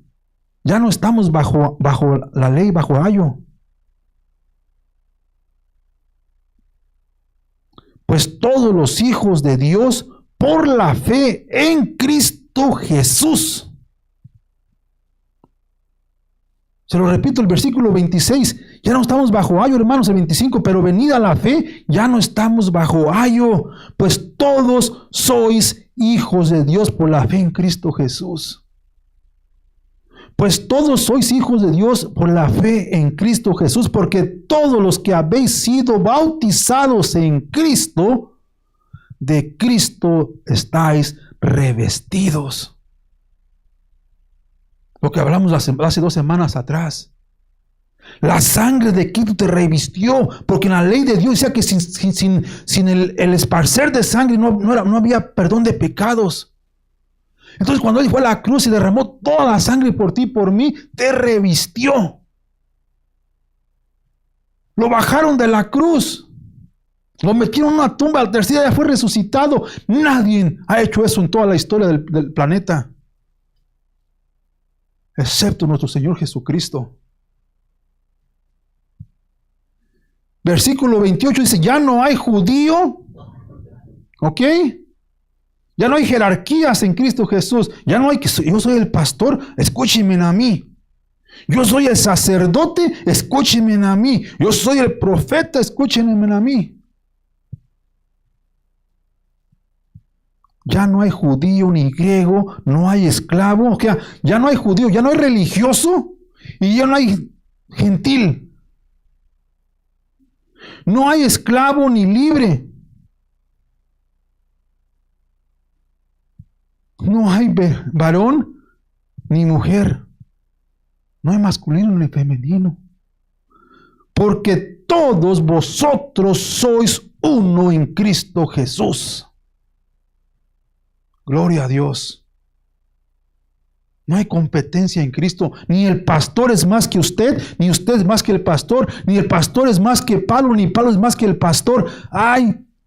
ya no estamos bajo la ley, bajo ayo. Pues todos los hijos de Dios, por la fe en Cristo Jesús, Se lo repito, el versículo 26, ya no estamos bajo ayo, hermanos, el 25, pero venida la fe, ya no estamos bajo ayo, pues todos sois hijos de Dios por la fe en Cristo Jesús. Pues todos sois hijos de Dios por la fe en Cristo Jesús, porque todos los que habéis sido bautizados en Cristo, de Cristo estáis revestidos. Lo que hablamos hace 2 semanas atrás. La sangre de Cristo te revistió, porque en la ley de Dios decía que sin el esparcer de sangre no había perdón de pecados. Entonces cuando Él fue a la cruz y derramó toda la sangre por ti y por mí, te revistió. Lo bajaron de la cruz. Lo metieron en una tumba, al tercer día fue resucitado. Nadie ha hecho eso en toda la historia del planeta, excepto nuestro Señor Jesucristo. Versículo 28 dice, ya no hay judío, ¿ok? Ya no hay jerarquías en Cristo Jesús. Ya no hay que yo soy el pastor, escúchenme a mí. Yo soy el sacerdote, escúchenme a mí. Yo soy el profeta, escúchenme a mí. Ya no hay judío ni griego, no hay esclavo, o sea, ya no hay judío, ya no hay religioso y ya no hay gentil. No hay esclavo ni libre. No hay varón ni mujer. No hay masculino ni femenino. Porque todos vosotros sois uno en Cristo Jesús. Gloria a Dios. No hay competencia en Cristo. Ni el pastor es más que usted, ni usted es más que el pastor, ni el pastor es más que Pablo, ni Pablo es más que el pastor.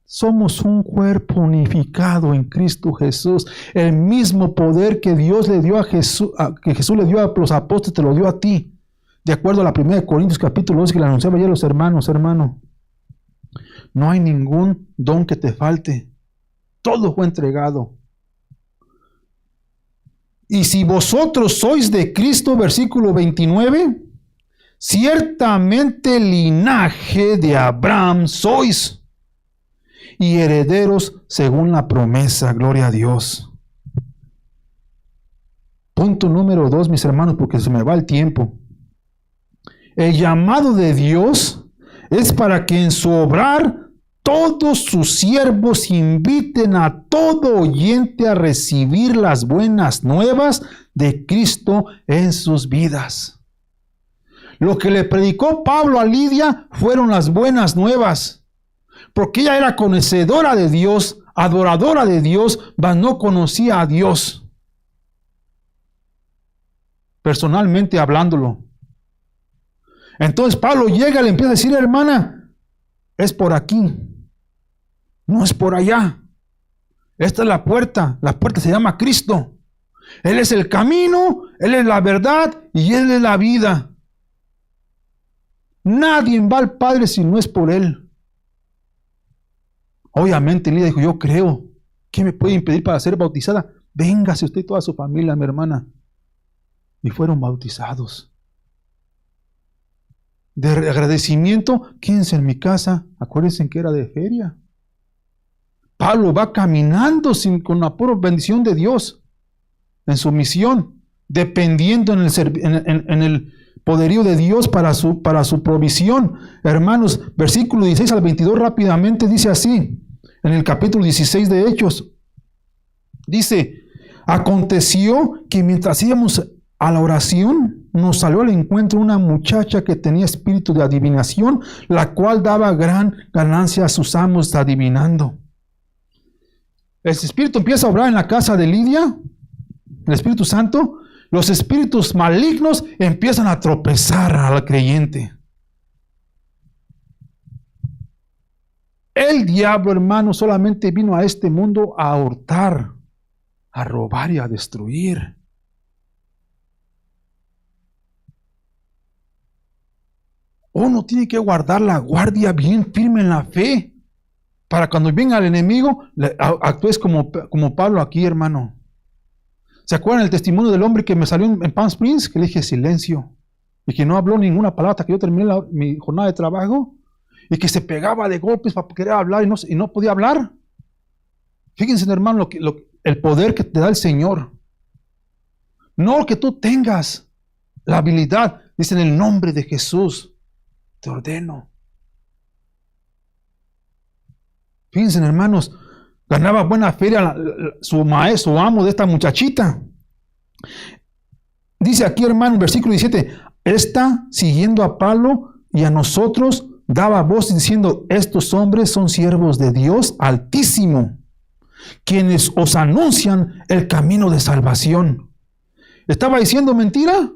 Somos un cuerpo unificado en Cristo Jesús. El mismo poder que Dios le dio a Jesús, que Jesús le dio a los apóstoles, te lo dio a ti. De acuerdo a la 1 Corintios capítulo 2 que le anunciaba ya a los hermanos, hermano. No hay ningún don que te falte. Todo fue entregado. Y si vosotros sois de Cristo, versículo 29, ciertamente linaje de Abraham sois y herederos según la promesa. Gloria a Dios. Punto número 2, mis hermanos, porque se me va el tiempo. El llamado de Dios es para que en su obrar todos sus siervos inviten a todo oyente a recibir las buenas nuevas de Cristo en sus vidas. Lo que le predicó Pablo a Lidia fueron las buenas nuevas, porque ella era conocedora de Dios, adoradora de Dios, mas no conocía a Dios. Personalmente hablándolo. Entonces Pablo llega y le empieza a decir, hermana, es por aquí. No es por allá. Esta es la puerta. La puerta se llama Cristo. Él es el camino, Él es la verdad y Él es la vida. Nadie va al Padre si no es por Él. Obviamente Lidia dijo, yo creo. ¿Qué me puede impedir para ser bautizada? Véngase usted y toda su familia, mi hermana. Y fueron bautizados. De agradecimiento, quédense en mi casa. Acuérdense que era de feria. Pablo va caminando con la pura bendición de Dios en su misión, dependiendo en el poderío de Dios para su provisión. Hermanos, versículo 16 al 22 rápidamente dice así, en el capítulo 16 de Hechos. Dice, aconteció que mientras íbamos a la oración, nos salió al encuentro una muchacha que tenía espíritu de adivinación, la cual daba gran ganancia a sus amos adivinando. El Espíritu empieza a obrar en la casa de Lidia, el Espíritu Santo. Los espíritus malignos empiezan a tropezar al creyente. El diablo, hermano, solamente vino a este mundo a hurtar, a robar y a destruir. Uno tiene que guardar la guardia bien firme en la fe. Para cuando venga el enemigo, actúes como Pablo aquí, hermano. ¿Se acuerdan el testimonio del hombre que me salió en Palm Springs? Que le dije silencio. y que no habló ninguna palabra hasta que yo terminé mi jornada de trabajo, y que se pegaba de golpes para querer hablar y no podía hablar. Fíjense, hermano, el poder que te da el Señor. No que tú tengas la habilidad. Dice, en el nombre de Jesús te ordeno. Fíjense, hermanos, ganaba buena feria su maestro, su amo de esta muchachita. Dice aquí, hermano, en versículo 17, esta, siguiendo a Pablo y a nosotros, daba voz diciendo, estos hombres son siervos de Dios Altísimo, quienes os anuncian el camino de salvación. ¿Estaba diciendo mentira?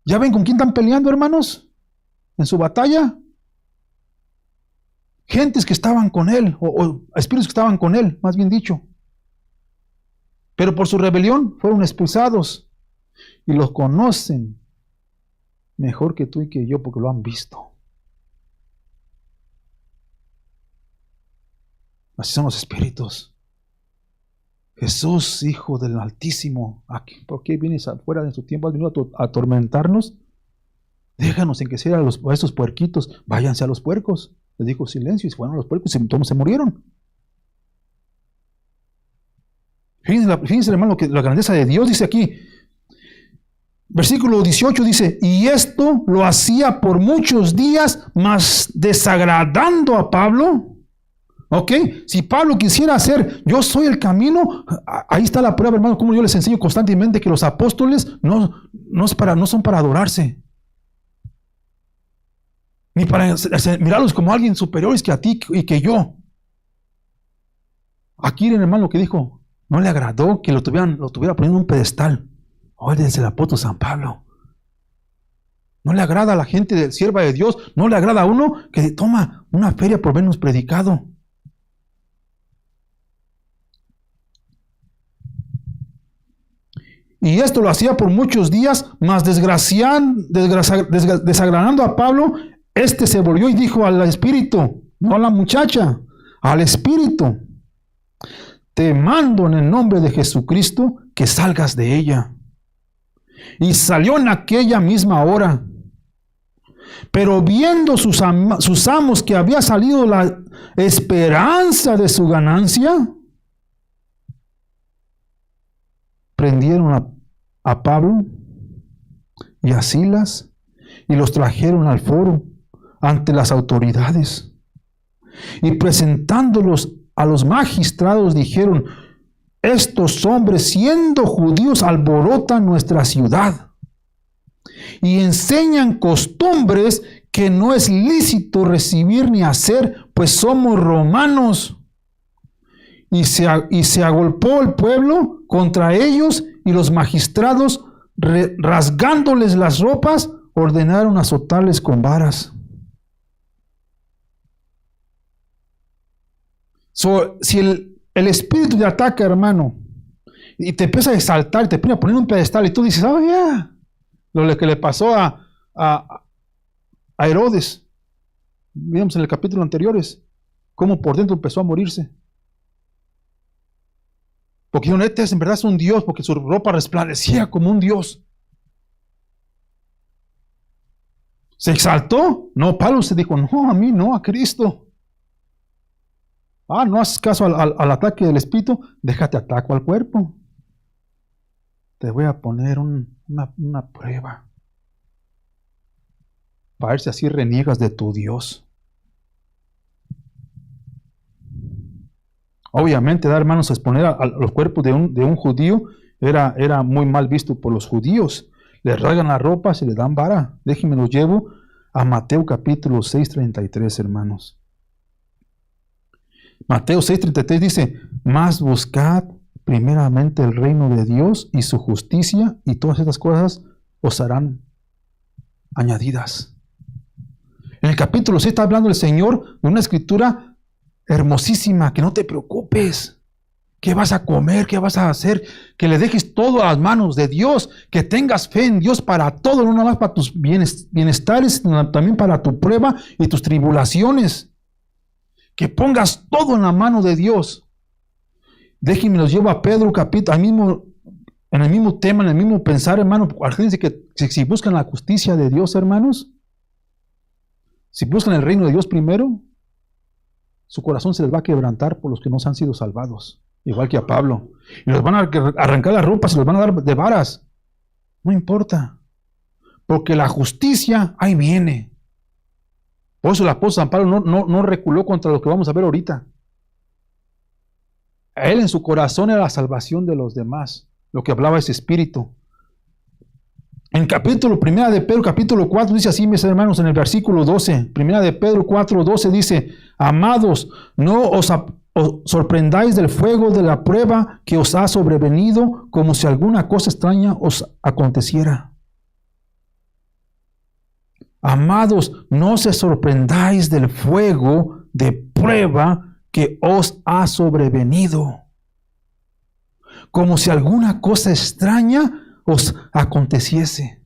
¿Ya ven con quién están peleando, hermanos? En su batalla. Gentes que estaban con él, o espíritus que estaban con él, más bien dicho. Pero por su rebelión fueron expulsados. Y los conocen mejor que tú y que yo, porque lo han visto. Así son los espíritus. Jesús, Hijo del Altísimo, ¿por qué vienes afuera de su tiempo? ¿Has venido a atormentarnos? Déjanos en que sea a esos puerquitos, váyanse a los puercos. Les dijo silencio y se fueron a los puercos y todos se murieron. Fíjense, hermano, que la grandeza de Dios dice aquí, versículo 18 dice, y esto lo hacía por muchos días, mas desagradando a Pablo. ¿Ok? Si Pablo quisiera hacer, yo soy el camino, ahí está la prueba, hermano, como yo les enseño constantemente que los apóstoles no son para adorarse. Ni para mirarlos como alguien superiores que a ti y que yo. Aquí, hermano, lo que dijo, no le agradó que lo tuviera poniendo en un pedestal. Oye, desde el apóstol San Pablo. No le agrada a la gente de sierva de Dios, no le agrada a uno que toma una feria por vernos predicado. Y esto lo hacía por muchos días, mas desagradando a Pablo, este se volvió y dijo al espíritu, no a la muchacha, al espíritu, te mando en el nombre de Jesucristo que salgas de ella. Y salió en aquella misma hora. Pero viendo sus amos que había salido la esperanza de su ganancia, prendieron a Pablo y a Silas y los trajeron al foro ante las autoridades. Y presentándolos a los magistrados dijeron, estos hombres siendo judíos alborotan nuestra ciudad y enseñan costumbres que no es lícito recibir ni hacer, pues somos romanos. Y se agolpó el pueblo contra ellos y los magistrados, rasgándoles las ropas, ordenaron azotarles con varas. Si el espíritu te ataca, hermano, y te empieza a exaltar, te empieza a poner un pedestal y tú dices, oh, ya, lo que le pasó a Herodes, vimos en el capítulo anteriores, cómo por dentro empezó a morirse. Porque este en verdad es un Dios, porque su ropa resplandecía como un Dios. ¿Se exaltó? No, Pablo se dijo, no, a mí no, a Cristo. No haces caso al ataque del espíritu, déjate ataco al cuerpo. Te voy a poner una prueba. Para ver si así reniegas de tu Dios. Obviamente, hermanos, exponer a los cuerpos de un judío era muy mal visto por los judíos. Le rasgan las ropas y le dan vara. Déjenme los llevo a Mateo capítulo 6:33, hermanos. Mateo 6:33 dice, mas buscad primeramente el reino de Dios y su justicia, y todas estas cosas os serán añadidas. En el capítulo 6 está hablando el Señor de una escritura hermosísima, que no te preocupes. ¿Qué vas a comer? ¿Qué vas a hacer? Que le dejes todo a las manos de Dios, que tengas fe en Dios para todo, no nada más para tus bienestares, sino también para tu prueba y tus tribulaciones. Que pongas todo en la mano de Dios. Déjenme los llevo a Pedro, al mismo en el mismo tema, en el mismo pensar, hermano. Fíjense que si buscan la justicia de Dios, hermanos, si buscan el reino de Dios primero, su corazón se les va a quebrantar por los que no se han sido salvados, igual que a Pablo. Y los van a arrancar las ropas y los van a dar de varas. No importa, porque la justicia ahí viene. Por eso el apóstol San Pablo no reculó contra lo que vamos a ver ahorita. A él en su corazón era la salvación de los demás, lo que hablaba ese espíritu. En capítulo 1 de Pedro, capítulo 4, dice así, mis hermanos, en el versículo 12, 1 de Pedro 4, 12 dice: amados, no os sorprendáis del fuego de la prueba que os ha sobrevenido, como si alguna cosa extraña os aconteciera. Amados, no se sorprendáis del fuego de prueba que os ha sobrevenido, como si alguna cosa extraña os aconteciese,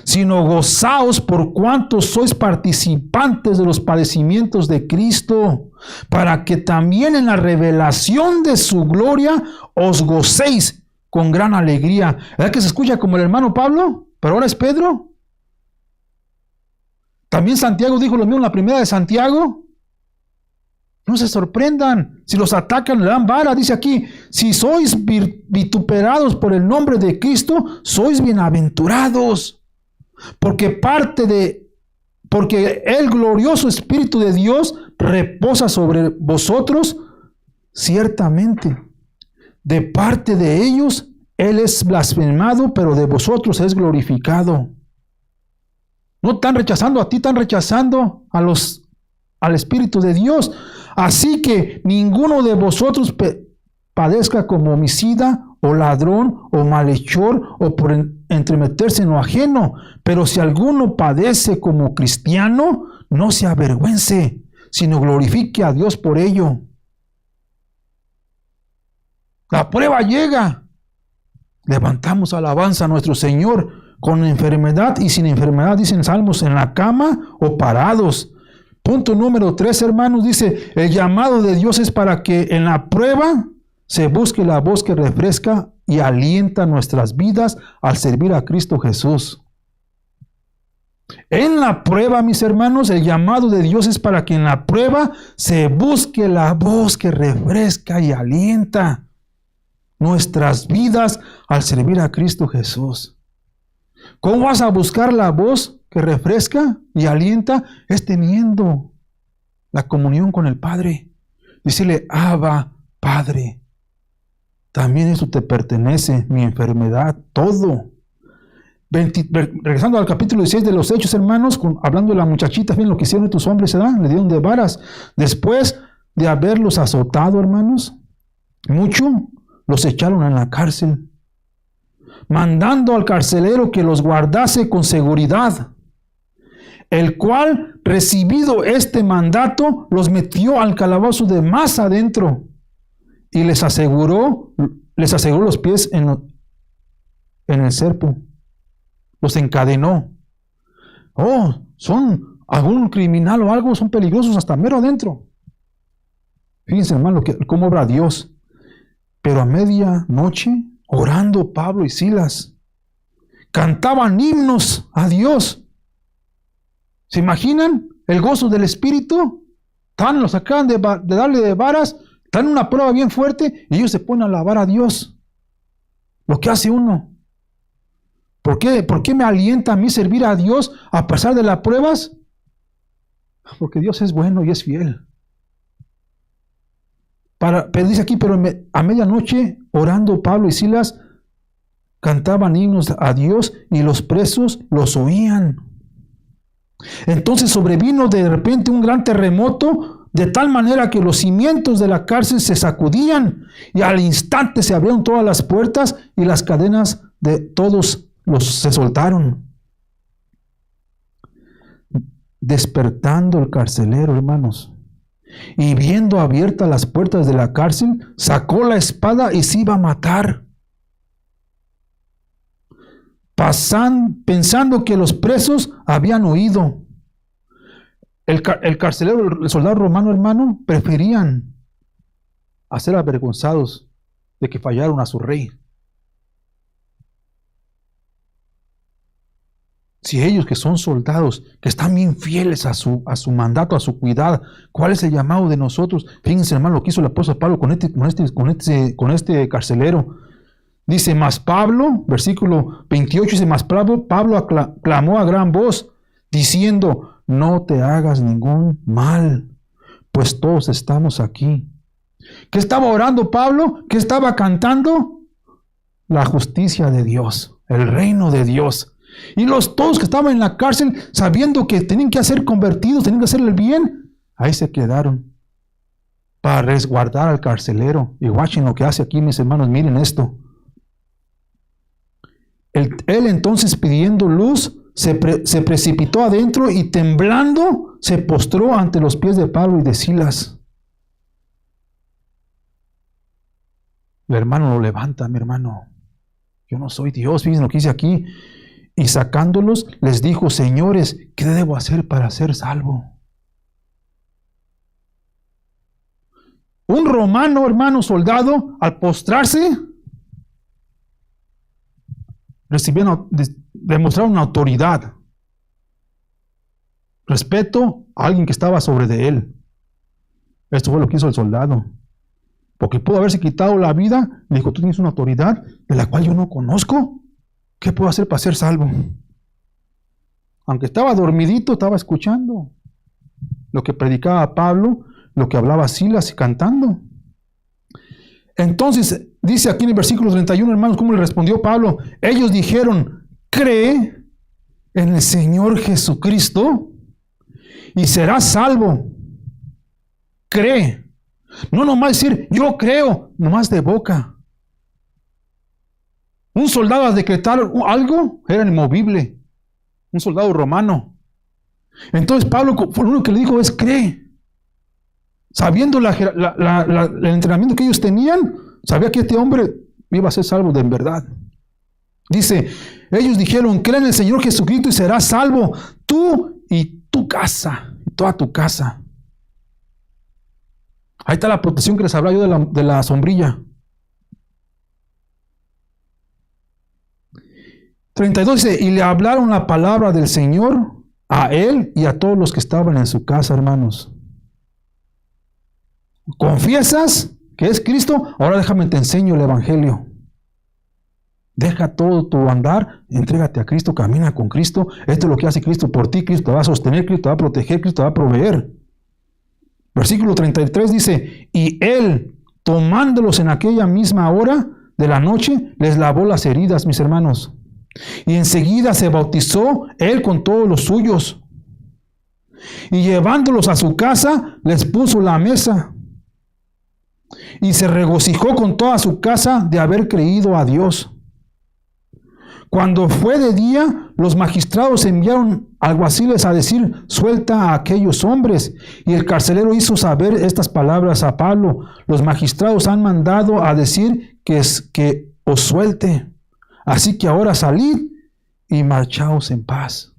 sino gozaos por cuanto sois participantes de los padecimientos de Cristo, para que también en la revelación de su gloria os gocéis con gran alegría. ¿Verdad que se escucha como el hermano Pablo? Pero ahora es Pedro. También Santiago dijo lo mismo en la primera de Santiago. No se sorprendan, si los atacan le dan vara. Dice aquí, si sois vituperados por el nombre de Cristo, sois bienaventurados, porque el glorioso Espíritu de Dios reposa sobre vosotros. Ciertamente, de parte de ellos Él es blasfemado, pero de vosotros es glorificado. No están rechazando a ti, están rechazando al Espíritu de Dios. Así que ninguno de vosotros padezca como homicida o ladrón o malhechor o por entremeterse en lo ajeno. Pero si alguno padece como cristiano, no se avergüence, sino glorifique a Dios por ello. La prueba llega. Levantamos alabanza a nuestro Señor con enfermedad y sin enfermedad, dicen salmos, en la cama o parados. Punto número 3, hermanos, dice, el llamado de Dios es para que en la prueba se busque la voz que refresca y alienta nuestras vidas al servir a Cristo Jesús. En la prueba, mis hermanos, el llamado de Dios es para que en la prueba se busque la voz que refresca y alienta nuestras vidas al servir a Cristo Jesús. ¿Cómo vas a buscar la voz que refresca y alienta? Es teniendo la comunión con el Padre. Decirle, Abba, Padre, también eso te pertenece, mi enfermedad, todo. Regresando al capítulo 16 de los Hechos, hermanos, hablando de la muchachita, ¿ven lo que hicieron estos hombres? Le dieron de varas. Después de haberlos azotado, hermanos, mucho, los echaron en la cárcel, mandando al carcelero que los guardase con seguridad, el cual, recibido este mandato, los metió al calabozo de más adentro y les aseguró los pies en el cerco, los encadenó. Son algún criminal o algo, son peligrosos hasta mero adentro. Fíjense, hermano, cómo obra Dios. Pero a medianoche, orando Pablo y Silas, cantaban himnos a Dios. ¿Se imaginan el gozo del Espíritu? Los acaban de darle de varas, están en una prueba bien fuerte y ellos se ponen a alabar a Dios. Lo que hace uno. ¿Por qué me alienta a mí servir a Dios a pesar de las pruebas? Porque Dios es bueno y es fiel. Pero dice aquí, pero a medianoche, orando Pablo y Silas, cantaban himnos a Dios y los presos los oían. Entonces sobrevino de repente un gran terremoto, de tal manera que los cimientos de la cárcel se sacudían y al instante se abrieron todas las puertas y las cadenas de todos se soltaron. Despertando el carcelero, hermanos, y viendo abiertas las puertas de la cárcel, sacó la espada y se iba a matar, pensando que los presos habían huido. El carcelero, el soldado romano, hermano, preferían ser avergonzados de que fallaron a su rey. Si ellos que son soldados, que están bien fieles a su mandato, a su cuidado, ¿cuál es el llamado de nosotros? Fíjense, hermano, lo que hizo el apóstol Pablo con este carcelero. Dice, mas Pablo, versículo 28, dice, mas Pablo clamó a gran voz, diciendo, no te hagas ningún mal, pues todos estamos aquí. ¿Qué estaba orando Pablo? ¿Qué estaba cantando? La justicia de Dios, el reino de Dios. Y todos que estaban en la cárcel, sabiendo que tenían que ser convertidos, tenían que hacer el bien, ahí se quedaron para resguardar al carcelero. Y guachen lo que hace aquí, mis hermanos, miren esto. Él entonces, pidiendo luz, se precipitó adentro y temblando se postró ante los pies de Pablo y de Silas. El hermano lo levanta, mi hermano. Yo no soy Dios, fíjense lo que dice aquí. Y sacándolos, les dijo, señores, ¿qué debo hacer para ser salvo? Un romano, hermano, soldado, al postrarse, demostraron una autoridad, respeto a alguien que estaba sobre de él. Esto fue lo que hizo el soldado. Porque pudo haberse quitado la vida, le dijo, tú tienes una autoridad de la cual yo no conozco. ¿Qué puedo hacer para ser salvo? Aunque estaba dormidito, estaba escuchando lo que predicaba Pablo, lo que hablaba Silas y cantando. Entonces, dice aquí en el versículo 31, hermanos, ¿cómo le respondió Pablo? Ellos dijeron, cree en el Señor Jesucristo y serás salvo. Cree. No nomás decir, yo creo, nomás de boca. Un soldado a decretar algo era inmovible. Un soldado romano. Entonces Pablo, lo único que le dijo es cree. Sabiendo el entrenamiento que ellos tenían, sabía que este hombre iba a ser salvo de en verdad. Dice, ellos dijeron, cree en el Señor Jesucristo y serás salvo, tú y tu casa, toda tu casa. Ahí está la protección que les hablaba yo de la sombrilla. 32 dice, y le hablaron la palabra del Señor a él y a todos los que estaban en su casa, hermanos. ¿Confiesas que es Cristo? Ahora déjame te enseño el evangelio. Deja todo tu andar, entrégate a Cristo, camina con Cristo. Esto es lo que hace Cristo por ti. Cristo te va a sostener, Cristo te va a proteger, Cristo te va a proveer. Versículo 33 dice, y él, tomándolos en aquella misma hora de la noche, les lavó las heridas, mis hermanos. Y enseguida se bautizó él con todos los suyos. Y llevándolos a su casa, les puso la mesa. Y se regocijó con toda su casa de haber creído a Dios. Cuando fue de día, los magistrados enviaron alguaciles a decir, suelta a aquellos hombres. Y el carcelero hizo saber estas palabras a Pablo. Los magistrados han mandado a decir que os suelte. Así que ahora salid y marchaos en paz.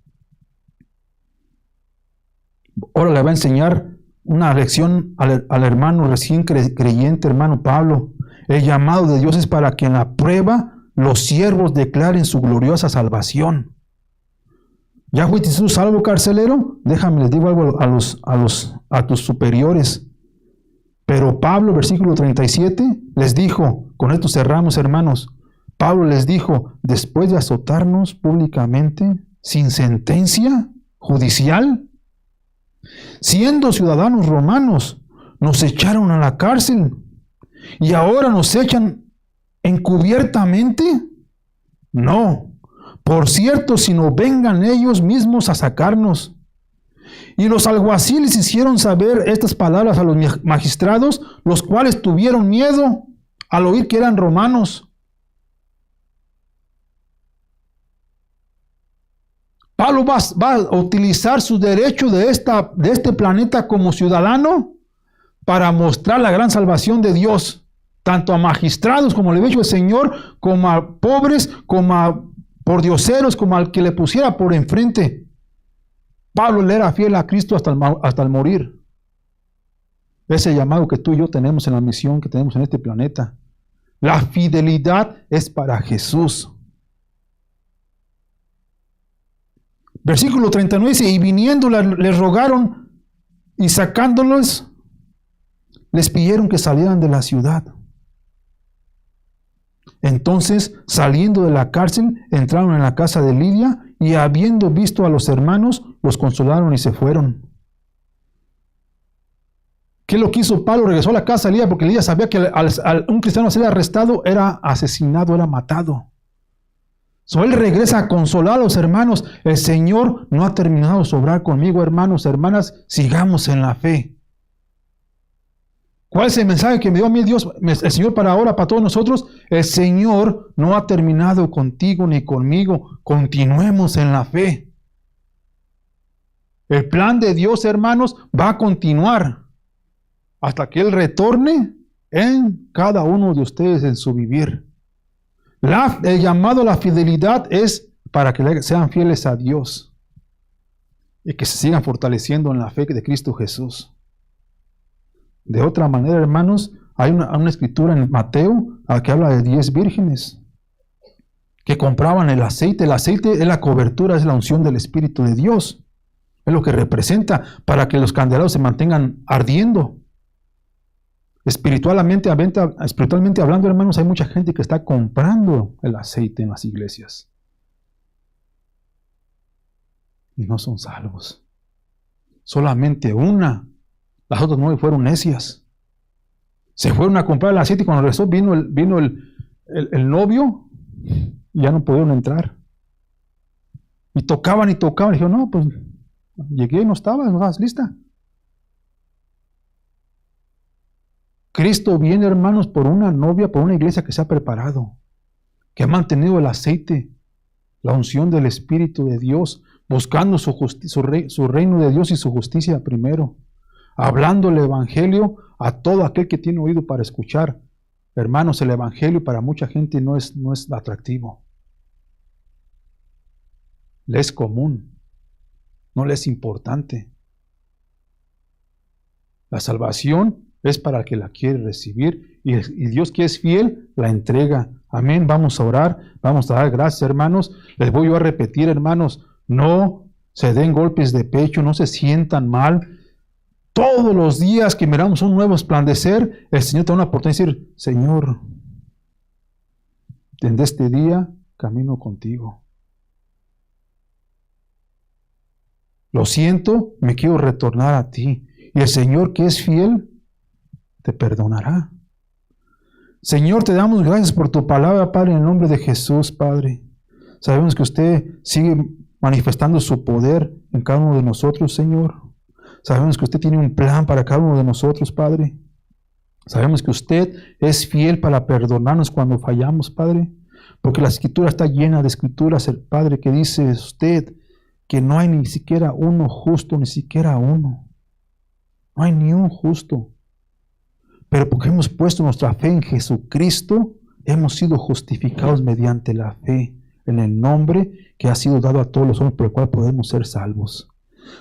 Ahora le va a enseñar una lección al hermano recién creyente, hermano Pablo. El llamado de Dios es para que en la prueba los siervos declaren su gloriosa salvación. ¿Ya fuiste tú salvo, carcelero? Déjame, les digo algo a tus superiores. Pero Pablo, versículo 37, les dijo, con esto cerramos, hermanos. Pablo les dijo, después de azotarnos públicamente, sin sentencia judicial, siendo ciudadanos romanos, nos echaron a la cárcel y ahora nos echan encubiertamente. No, por cierto, sino vengan ellos mismos a sacarnos. Y los alguaciles hicieron saber estas palabras a los magistrados, los cuales tuvieron miedo al oír que eran romanos. Pablo va a utilizar su derecho de este planeta como ciudadano para mostrar la gran salvación de Dios, tanto a magistrados, como le dijo el Señor, como a pobres, como a pordioseros, como al que le pusiera por enfrente. Pablo le era fiel a Cristo hasta el morir. Ese llamado que tú y yo tenemos en la misión que tenemos en este planeta. La fidelidad es para Jesús. Versículo 39 dice, y viniendo les rogaron y sacándolos, les pidieron que salieran de la ciudad. Entonces, saliendo de la cárcel, entraron en la casa de Lidia y habiendo visto a los hermanos, los consolaron y se fueron. ¿Qué es lo que hizo Pablo? Regresó a la casa de Lidia porque Lidia sabía que al un cristiano ser arrestado era asesinado, era matado. Él regresa a consolar a los hermanos. El Señor no ha terminado de sobrar conmigo, hermanos, hermanas. Sigamos en la fe. ¿Cuál es el mensaje que me dio a mí Dios, el Señor para ahora, para todos nosotros? El Señor no ha terminado contigo ni conmigo. Continuemos en la fe. El plan de Dios, hermanos, va a continuar hasta que Él retorne en cada uno de ustedes en su vivir. El llamado a la fidelidad es para que sean fieles a Dios y que se sigan fortaleciendo en la fe de Cristo Jesús. De otra manera, hermanos, hay una escritura en Mateo que habla de 10 vírgenes que compraban el aceite. El aceite es la cobertura, es la unción del Espíritu de Dios. Es lo que representa para que los candeleros se mantengan ardiendo. Espiritualmente hablando, hermanos, hay mucha gente que está comprando el aceite en las iglesias. Y no son salvos. Solamente una. Las otras 9 fueron necias. Se fueron a comprar el aceite y cuando regresó vino el novio y ya no pudieron entrar. Y tocaban y tocaban. Y dijeron, no, pues llegué y no estabas lista. Cristo viene, hermanos, por una novia, por una iglesia que se ha preparado, que ha mantenido el aceite, la unción del Espíritu de Dios, buscando su reino de Dios y su justicia primero, hablando el Evangelio a todo aquel que tiene oído para escuchar. Hermanos, el Evangelio para mucha gente no es atractivo. Le es común, no le es importante. La salvación es para el que la quiere recibir y Dios, que es fiel, la entrega. Amén. Vamos a orar, vamos a dar gracias, hermanos. Les voy yo a repetir, hermanos, no se den golpes de pecho, no se sientan mal. Todos los días que miramos un nuevo resplandecer, el Señor te da una oportunidad de decir, Señor, desde este día camino contigo. Lo siento, me quiero retornar a ti. Y el Señor, que es fiel, te perdonará. Señor, te damos gracias por tu palabra, Padre, en el nombre de Jesús, Padre. Sabemos que usted sigue manifestando su poder en cada uno de nosotros, Señor. Sabemos que usted tiene un plan para cada uno de nosotros, Padre. Sabemos que usted es fiel para perdonarnos cuando fallamos, Padre. Porque la Escritura está llena de escrituras, el Padre, que dice usted que no hay ni siquiera uno justo, ni siquiera uno. No hay ni un justo. Pero porque hemos puesto nuestra fe en Jesucristo, hemos sido justificados mediante la fe en el nombre que ha sido dado a todos los hombres por el cual podemos ser salvos.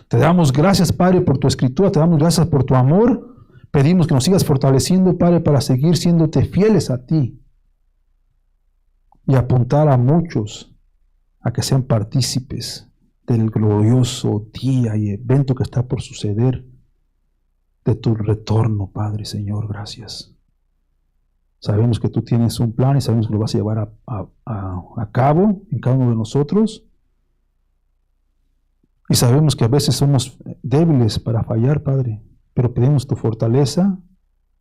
Te damos gracias, Padre, por tu Escritura, te damos gracias por tu amor. Pedimos que nos sigas fortaleciendo, Padre, para seguir siéndote fieles a ti y apuntar a muchos a que sean partícipes del glorioso día y evento que está por suceder de tu retorno, Padre, Señor, gracias. Sabemos que tú tienes un plan y sabemos que lo vas a llevar a cabo en cada uno de nosotros. Y sabemos que a veces somos débiles para fallar, Padre, pero pedimos tu fortaleza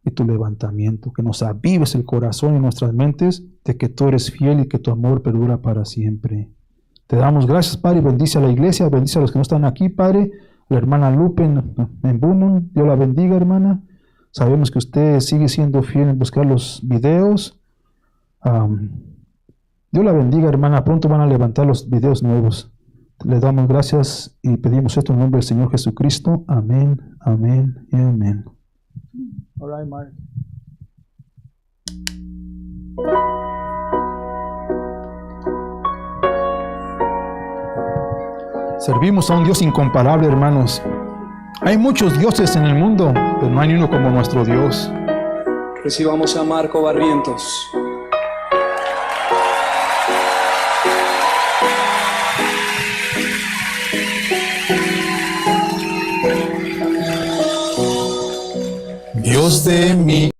y tu levantamiento, que nos avives el corazón y nuestras mentes de que tú eres fiel y que tu amor perdura para siempre. Te damos gracias, Padre, y bendice a la iglesia, bendice a los que no están aquí, Padre. La hermana Lupe en Beaumont, Dios la bendiga, hermana. Sabemos que usted sigue siendo fiel en buscar los videos. Dios la bendiga, hermana. Pronto van a levantar los videos nuevos. Le damos gracias y pedimos esto en nombre del Señor Jesucristo. Amén, amén y amén. All right, Mark. Servimos a un Dios incomparable, hermanos. Hay muchos dioses en el mundo, pero no hay ni uno como nuestro Dios. Recibamos a Marco Barrientos. de mí.